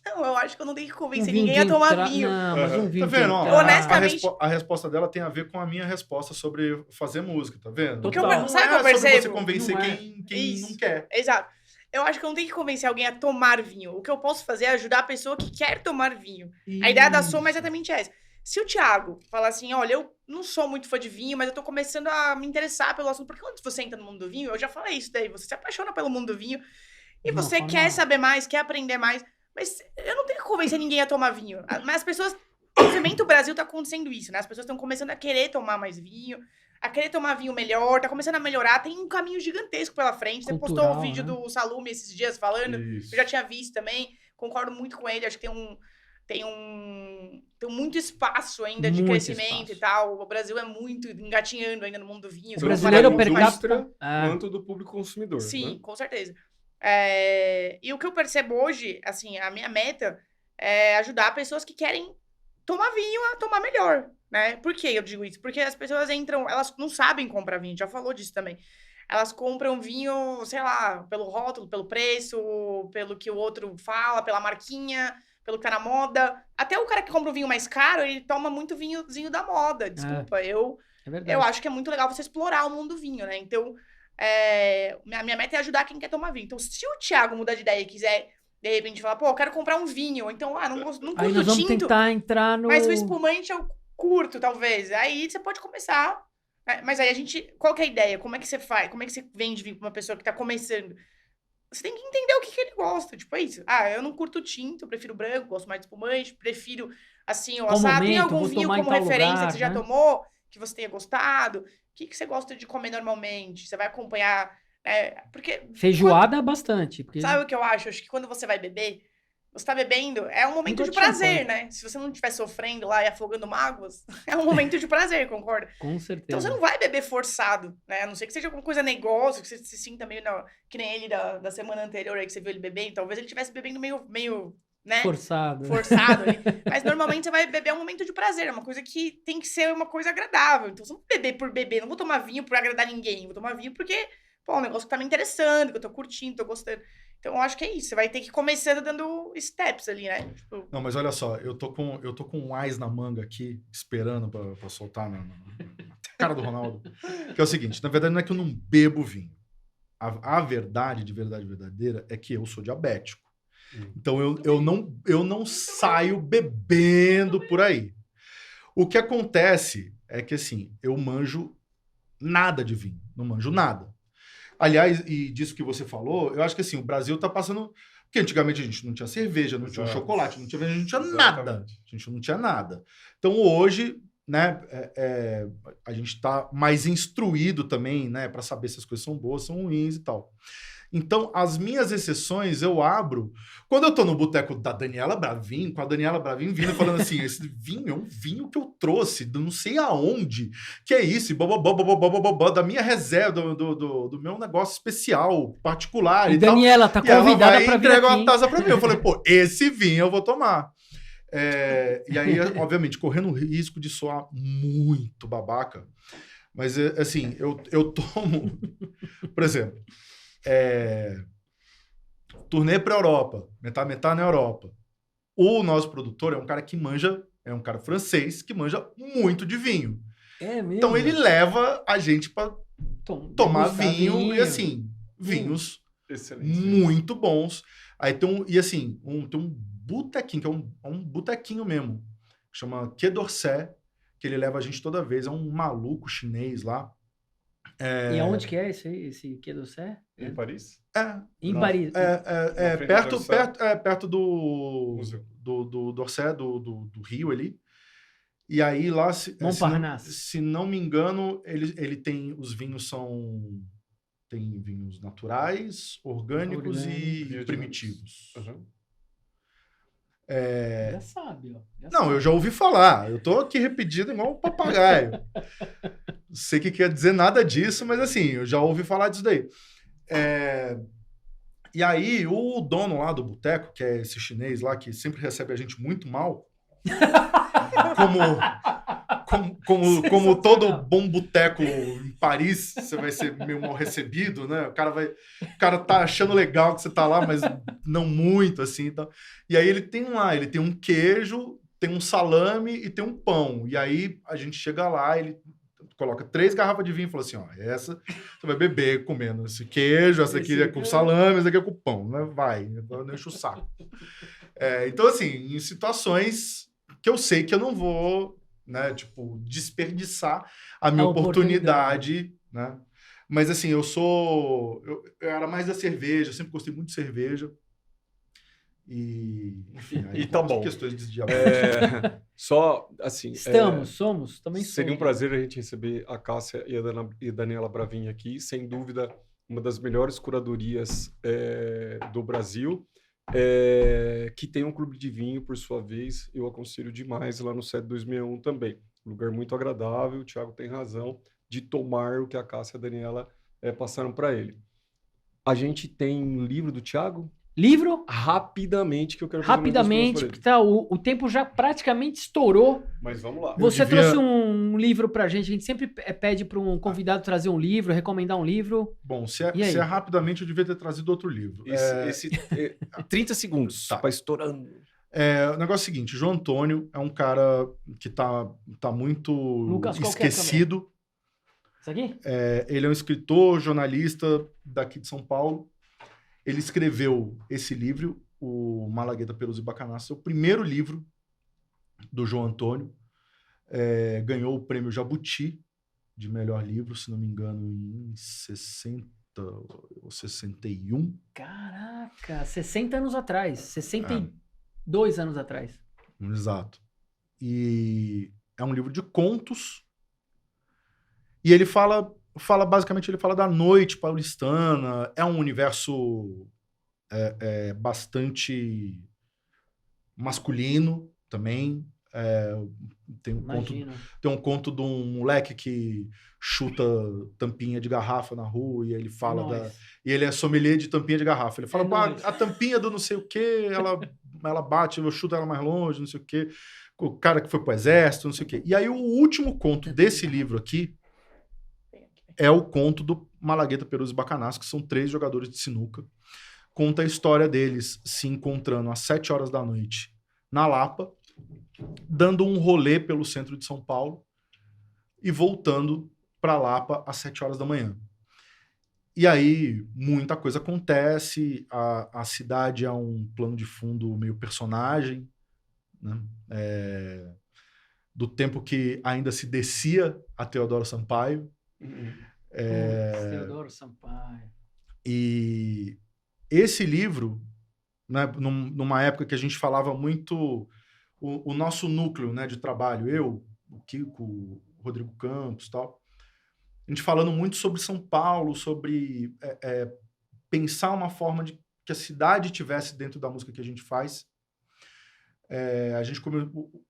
Não, eu acho que eu não tenho que convencer Um vinho ninguém a de tomar entra- vinho. Não, mas um vinho Tá vendo? de Ó, entrada. Honestamente- a resposta dela tem a ver com a minha resposta sobre fazer música, tá vendo? Total. Não Sabe o que eu sobre você percebo? convencer Não é. quem Isso. não quer. Exato. eu acho que eu não tenho que convencer alguém a tomar vinho. O que eu posso fazer é ajudar a pessoa que quer tomar vinho. A ideia da soma é exatamente essa. Se o Thiago falar assim, olha, eu não sou muito fã de vinho, mas eu tô começando a me interessar pelo assunto, porque quando você entra no mundo do vinho, eu já falei isso daí, você se apaixona pelo mundo do vinho e você quer saber mais, quer aprender mais, mas eu não tenho que convencer ninguém a tomar vinho. Mas as pessoas, o movimento Brasil tá acontecendo isso, né? As pessoas estão começando a querer tomar mais vinho, a querer tomar vinho melhor, tá começando a melhorar, tem um caminho gigantesco pela frente. Você postou um vídeo do Salume esses dias falando, eu já tinha visto também, concordo muito com ele, acho que tem muito espaço ainda de crescimento e tal. O Brasil é muito engatinhando ainda no mundo do vinho. O brasileiro per capita quanto do público consumidor. Sim, né? com certeza. E o que eu percebo hoje, assim, a minha meta é ajudar pessoas que querem tomar vinho a tomar melhor, né? Por que eu digo isso? Porque as pessoas entram, elas não sabem comprar vinho, já falou disso também. Elas compram vinho, sei lá, pelo rótulo, pelo preço, pelo que o outro fala, pela marquinha, pelo que tá na moda. Até o cara que compra o vinho mais caro, ele toma muito vinhozinho da moda. Desculpa, eu acho que é muito legal você explorar o mundo do vinho, né? Então, minha meta é ajudar quem quer tomar vinho. Então, se o Thiago mudar de ideia e quiser, de repente, falar, pô, eu quero comprar um vinho. Então, não curto aí nós vamos tinto, tentar entrar no... mas o espumante eu curto, talvez. Aí você pode começar. Mas aí qual que é a ideia? Como é que você faz? Como é que você vende vinho pra uma pessoa que tá começando? Você tem que entender o que ele gosta. Tipo, é isso. Eu não curto tinto, eu prefiro branco, gosto mais de espumante, prefiro assim, o assado. Tem algum vinho como referência que você já tomou, que você tenha gostado? O que você gosta de comer normalmente? Você vai acompanhar... porque feijoada bastante. Porque... Sabe o que eu acho? Acho que quando você vai beber, você tá bebendo, é um momento de prazer, né? Se você não estiver sofrendo lá e afogando mágoas, é um momento de prazer, concorda? Com certeza. Então você não vai beber forçado, né? A não ser que seja alguma coisa negócio, que você se sinta meio que nem ele da semana anterior aí que você viu ele bebendo. Talvez ele estivesse bebendo meio né? Forçado ali. Mas normalmente você vai beber um momento de prazer, é uma coisa que tem que ser uma coisa agradável. Então você não vai beber por beber, não vou tomar vinho por agradar ninguém, vou tomar vinho porque, pô, é um negócio que tá me interessando, que eu tô curtindo, tô gostando. Então, eu acho que é isso. Você vai ter que ir começando dando steps ali, né? Tipo... Não, mas olha só, eu tô com um ás na manga aqui, esperando pra soltar na cara do Ronaldo. Que é o seguinte, na verdade não é que eu não bebo vinho. A verdade, de verdade verdadeira, é que eu sou diabético. Então, eu não saio bebendo por aí. O que acontece é que, assim, eu manjo nada de vinho. Não manjo nada. Aliás, e disso que você falou, eu acho que assim, o Brasil tá passando... Porque antigamente a gente não tinha cerveja, não tinha chocolate, não tinha, a gente não tinha nada. A gente não tinha nada. Então hoje, né, a gente tá mais instruído também, né, para saber se as coisas são boas, são ruins e tal. Então, as minhas exceções eu abro... Quando eu tô no boteco da Daniela Bravin, com a Daniela Bravin vindo falando assim, esse vinho é um vinho que eu trouxe, não sei aonde, que é isso, da minha reserva, do meu negócio especial, particular e Daniela tal. Tá convidada para vir aqui. Entrega uma taça pra mim. Eu falei, pô, esse vinho eu vou tomar. E aí, obviamente, correndo o risco de soar muito babaca, mas, assim, eu tomo... Por exemplo... turnê pra Europa, metá na Europa. O nosso produtor é um cara que manja, é um cara francês que manja muito de vinho. É mesmo? Então ele leva a gente pra tomar vinho e assim, vinhos muito bons. Aí tem tem um botequinho, que é um botequinho mesmo, chama Quai d'Orsay, que ele leva a gente toda vez, é um maluco chinês lá. E aonde que é esse Quai d'Orsay? Em Paris? Em Paris. Perto do D'Orsay, do Rio ali. E aí lá, se não me engano, ele tem, os vinhos tem vinhos naturais, orgânicos e primitivos. Uhum. Já sabe, ó. Eu já ouvi falar. Eu tô aqui repetindo igual um papagaio. Não sei o que quer dizer nada disso, mas assim, eu já ouvi falar disso daí. E aí, o dono lá do boteco, que é esse chinês lá, que sempre recebe a gente muito mal, como todo bom boteco em Paris, você vai ser meio mal recebido, né? O cara tá achando legal que você tá lá, mas não muito, assim. Então. E aí ele tem um queijo, tem um salame e tem um pão. E aí a gente chega lá, ele coloca 3 garrafas de vinho e fala assim, ó, essa você vai beber comendo esse queijo, essa aqui é com salame, essa aqui é com pão, né? Vai, não enche o saco. Então, assim, em situações que eu sei que eu não vou, né, tipo, desperdiçar a minha oportunidade, né? Mas, assim, eu era mais da cerveja, eu sempre gostei muito de cerveja. E, enfim, aí tá bom. Questões de diabetes. Só, assim... somos, também seria somos. um prazer a gente receber a Cássia e a Daniela Bravin aqui. Sem dúvida, uma das melhores curadorias do Brasil. Que tem um clube de vinho, por sua vez. Eu aconselho demais lá no 7261 também. Lugar muito agradável. O Thiago tem razão de tomar o que a Cássia e a Daniela passaram para ele. A gente tem livro do Thiago? Livro? Rapidamente, que eu quero Rapidamente, porque o tempo já praticamente estourou. Mas vamos lá. Você trouxe um livro pra gente. A gente sempre pede para um convidado trazer um livro, recomendar um livro. Bom, se é rapidamente, eu devia ter trazido outro livro. 30 segundos, tá estourando. O negócio é o seguinte, João Antônio é um cara que tá muito Lucas, esquecido. Isso aqui? Ele é um escritor, jornalista daqui de São Paulo. Ele escreveu esse livro, o Malagueta, Perus e Bacanaço, é o primeiro livro do João Antônio. Ganhou o prêmio Jabuti de melhor livro, se não me engano, em 60 ou 61. Caraca, 60 anos atrás, 62 anos atrás. Exato. E é um livro de contos. E ele basicamente, ele fala da noite paulistana. É um universo bastante masculino também. Tem um conto de um moleque que chuta tampinha de garrafa na rua e ele fala e ele é sommelier de tampinha de garrafa. Ele fala, a tampinha do não sei o quê, ela bate, eu chuto ela mais longe, não sei o quê. O cara que foi pro exército, não sei o quê. E aí o último conto desse livro aqui é o conto do Malagueta, Perus e Bacanaço, que são 3 jogadores de sinuca. Conta a história deles se encontrando às 7 horas da noite na Lapa, dando um rolê pelo centro de São Paulo e voltando para Lapa às 7 horas da manhã. E aí muita coisa acontece, a cidade é um plano de fundo meio personagem, né? Do tempo que ainda se descia a Teodoro Sampaio. Teodoro Sampaio. E esse livro, né, numa época que a gente falava muito o nosso núcleo, né, de trabalho, eu, o Kiko, o Rodrigo Campos, tal, a gente falando muito sobre São Paulo, sobre pensar uma forma de que a cidade tivesse dentro da música que a gente faz.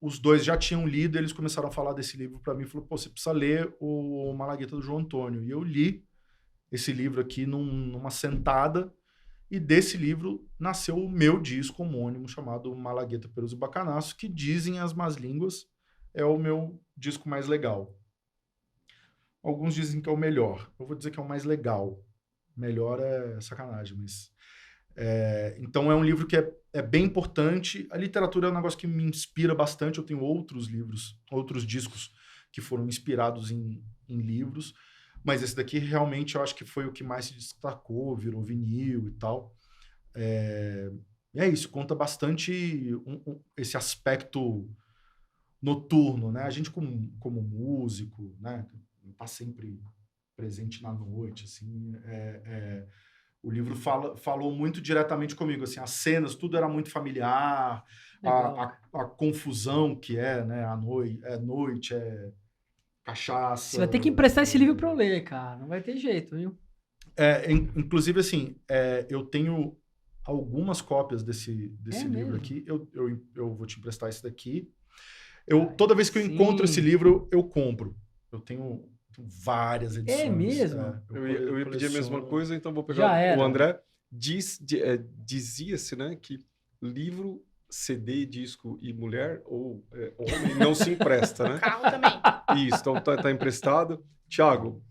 Os dois já tinham lido, eles começaram a falar desse livro para mim e falaram, você precisa ler o Malagueta do João Antônio. E eu li esse livro aqui numa sentada, e desse livro nasceu o meu disco homônimo chamado Malagueta, Perus e Bacanaço, que dizem as más línguas é o meu disco mais legal. Alguns dizem que é o melhor. Eu vou dizer que é o mais legal. Melhor é sacanagem, mas... então é um livro que é bem importante. A literatura é um negócio que me inspira bastante. Eu tenho outros livros, outros discos que foram inspirados em livros, mas esse daqui realmente eu acho que foi o que mais se destacou, virou vinil e tal. E é isso, conta bastante esse aspecto noturno, né? A gente como músico, né, tá sempre presente na noite, assim, o livro falou muito diretamente comigo, assim, as cenas, tudo era muito familiar, a confusão que né, a noite, cachaça... Você vai ter que emprestar esse livro para eu ler, cara, não vai ter jeito, viu? Inclusive, assim, eu tenho algumas cópias desse livro aqui, eu vou te emprestar esse daqui. Toda vez que eu encontro esse livro, eu compro. Eu tenho várias edições. É mesmo? Eu ia pedir a mesma coisa, então vou pegar o André. Dizia-se, né, que livro, CD, disco e mulher, ou homem, não se empresta, né? Carro também. Isso, então tá emprestado. Thiago,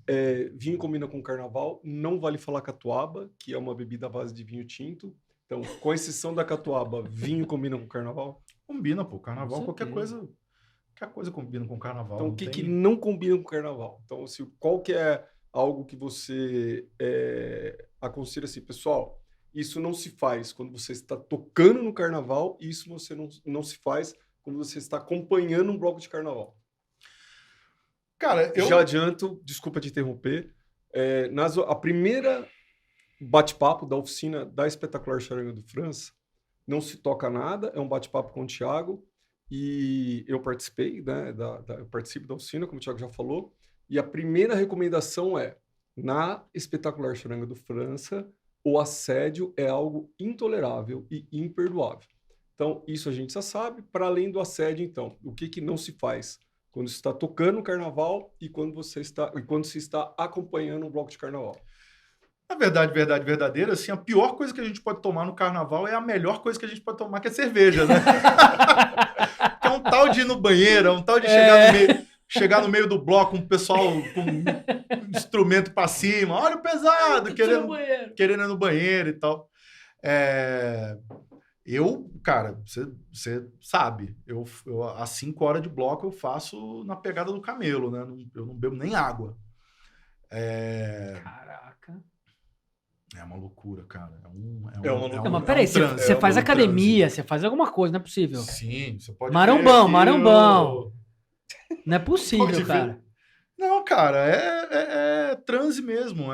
vinho combina com carnaval, não vale falar catuaba, que é uma bebida à base de vinho tinto. Então, com exceção da catuaba, vinho combina com carnaval? Combina, pô. Carnaval, qualquer coisa Qualquer coisa combina com carnaval. Então, o que não combina com carnaval? Então, assim, qual que é algo que você aconselha assim, pessoal, isso não se faz quando você está tocando no carnaval, e isso você não se faz quando você está acompanhando um bloco de carnaval. Cara, eu... Já adianto, desculpa te interromper, a primeira bate-papo da oficina da Espetacular Charanga do França, não se toca nada, é um bate-papo com o Thiago, e eu participei, né, eu participo da oficina, como o Thiago já falou, e a primeira recomendação na Espetacular Charanga do França, o assédio é algo intolerável e imperdoável. Então, isso a gente já sabe. Para além do assédio, então, o que não se faz quando você está tocando no carnaval e quando se está acompanhando um bloco de carnaval? Na verdade, verdadeira, assim, a pior coisa que a gente pode tomar no carnaval é a melhor coisa que a gente pode tomar, que é cerveja, né? É um tal de ir no banheiro, é um tal de chegar no meio do bloco, um pessoal com um instrumento para cima, olha o pesado, querendo ir no banheiro e tal. Cara, você sabe, eu às 5 horas de bloco eu faço na pegada do camelo, né? Eu não bebo nem água. Caraca. É uma loucura, cara. Mas peraí, você faz academia, você faz alguma coisa, não é possível. Sim, você pode Marambão. Não é possível, cara. Não, cara, é transe mesmo,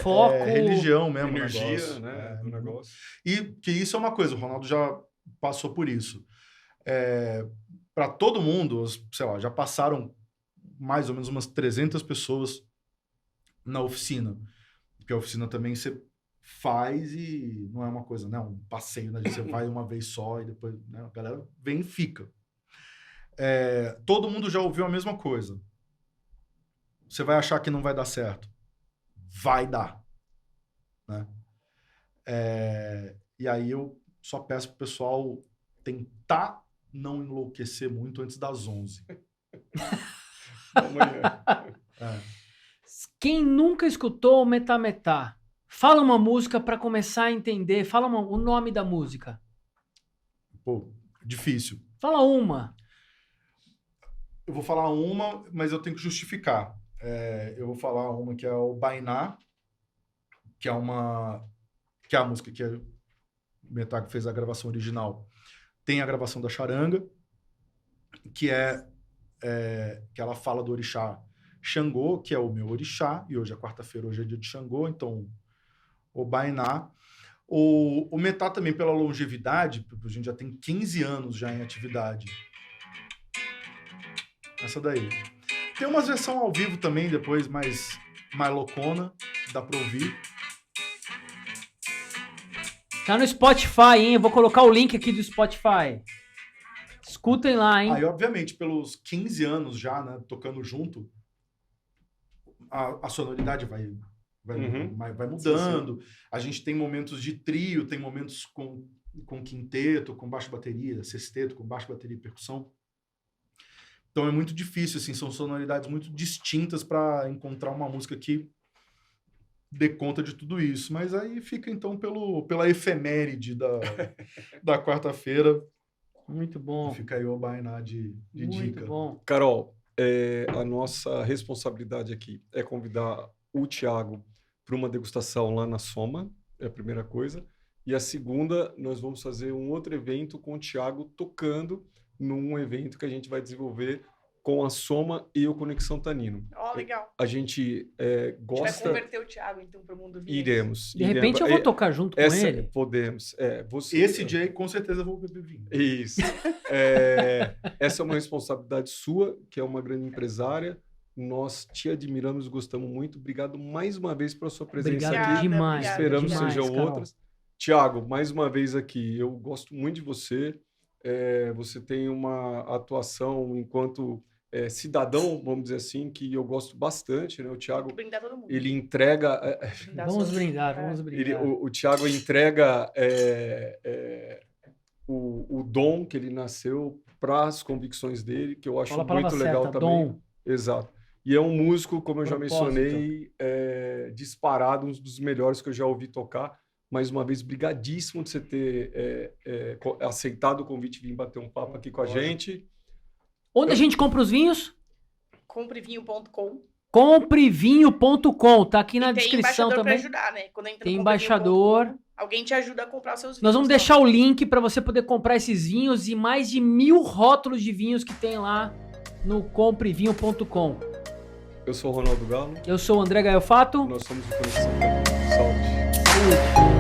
foco, religião mesmo, energia, negócio, né, do negócio. E que isso é uma coisa, o Ronaldo já passou por isso. Para todo mundo, sei lá, já passaram mais ou menos umas 300 pessoas na oficina. Porque a oficina também você faz e não é uma coisa, né? Um passeio, né? Você vai uma vez só e depois, né, a galera vem e fica. Todo mundo já ouviu a mesma coisa. Você vai achar que não vai dar certo. Vai dar. Né? E aí eu só peço pro pessoal tentar não enlouquecer muito antes das 11. Quem nunca escutou o Metá, fala uma música para começar a entender. Fala o nome da música. Pô, difícil. Fala uma. Eu vou falar uma, mas eu tenho que justificar. Eu vou falar uma que é o Bainá, que é a música que o Metá fez a gravação original. Tem a gravação da Charanga, que que ela fala do orixá Xangô, que é o meu orixá, e hoje é quarta-feira, hoje é dia de Xangô, então o Bainá. O Metá também, pela longevidade, a gente já tem 15 anos já em atividade. Essa daí. Tem umas versões ao vivo também, depois mais loucona, dá pra ouvir. Tá no Spotify, hein? Eu vou colocar o link aqui do Spotify. Escutem lá, hein? Aí, obviamente, pelos 15 anos já, né, tocando junto, a sonoridade vai mudando. Sim. A gente tem momentos de trio, tem momentos com quinteto, com baixo bateria, sexteto, com baixo bateria e percussão. Então é muito difícil, assim, são sonoridades muito distintas para encontrar uma música que dê conta de tudo isso. Mas aí fica, então, pela efeméride da quarta-feira. Muito bom. Fica aí o Bainá de muito dica. Muito bom. Carol, a nossa responsabilidade aqui é convidar o Thiago para uma degustação lá na Soma, é a primeira coisa. E a segunda, nós vamos fazer um outro evento com o Thiago tocando num evento que a gente vai desenvolver com a Soma e o Conexão Tanino. Legal. A gente gosta... A gente vai converter o Thiago, então, para o mundo vinho. Iremos. De repente eu vou tocar junto com ele. Podemos. Esse dia, com certeza, eu vou beber vinho. Isso. Essa é uma responsabilidade sua, que é uma grande empresária. Nós te admiramos e gostamos muito. Obrigado mais uma vez pela sua presença aqui. Demais. Esperamos que sejam outras. Tiago, mais uma vez aqui. Eu gosto muito de você. Você tem uma atuação enquanto cidadão, vamos dizer assim, que eu gosto bastante, né? O Thiago, brindar todo mundo. Ele entrega... Vamos brindar. O Thiago entrega o dom que ele nasceu para as convicções dele, que eu acho muito legal também. Dom. Exato. E é um músico, como eu já mencionei, disparado, um dos melhores que eu já ouvi tocar. Mais uma vez, brigadíssimo de você ter aceitado o convite e vir bater um papo aqui com a gente. Onde a gente compra os vinhos? Comprevinho.com. Comprevinho.com, tá aqui na E tem descrição embaixador também. pra ajudar, né? Quando entra no Tem comprevinho.com, embaixador. alguém te ajuda a comprar os seus vinhos. Nós vamos deixar o link para você poder comprar esses vinhos e mais de 1000 rótulos de vinhos que tem lá no comprevinho.com. Eu sou o Ronaldo Galo. Eu sou o André Gaiofato. Nós somos o Conexão. Saúde. Saúde.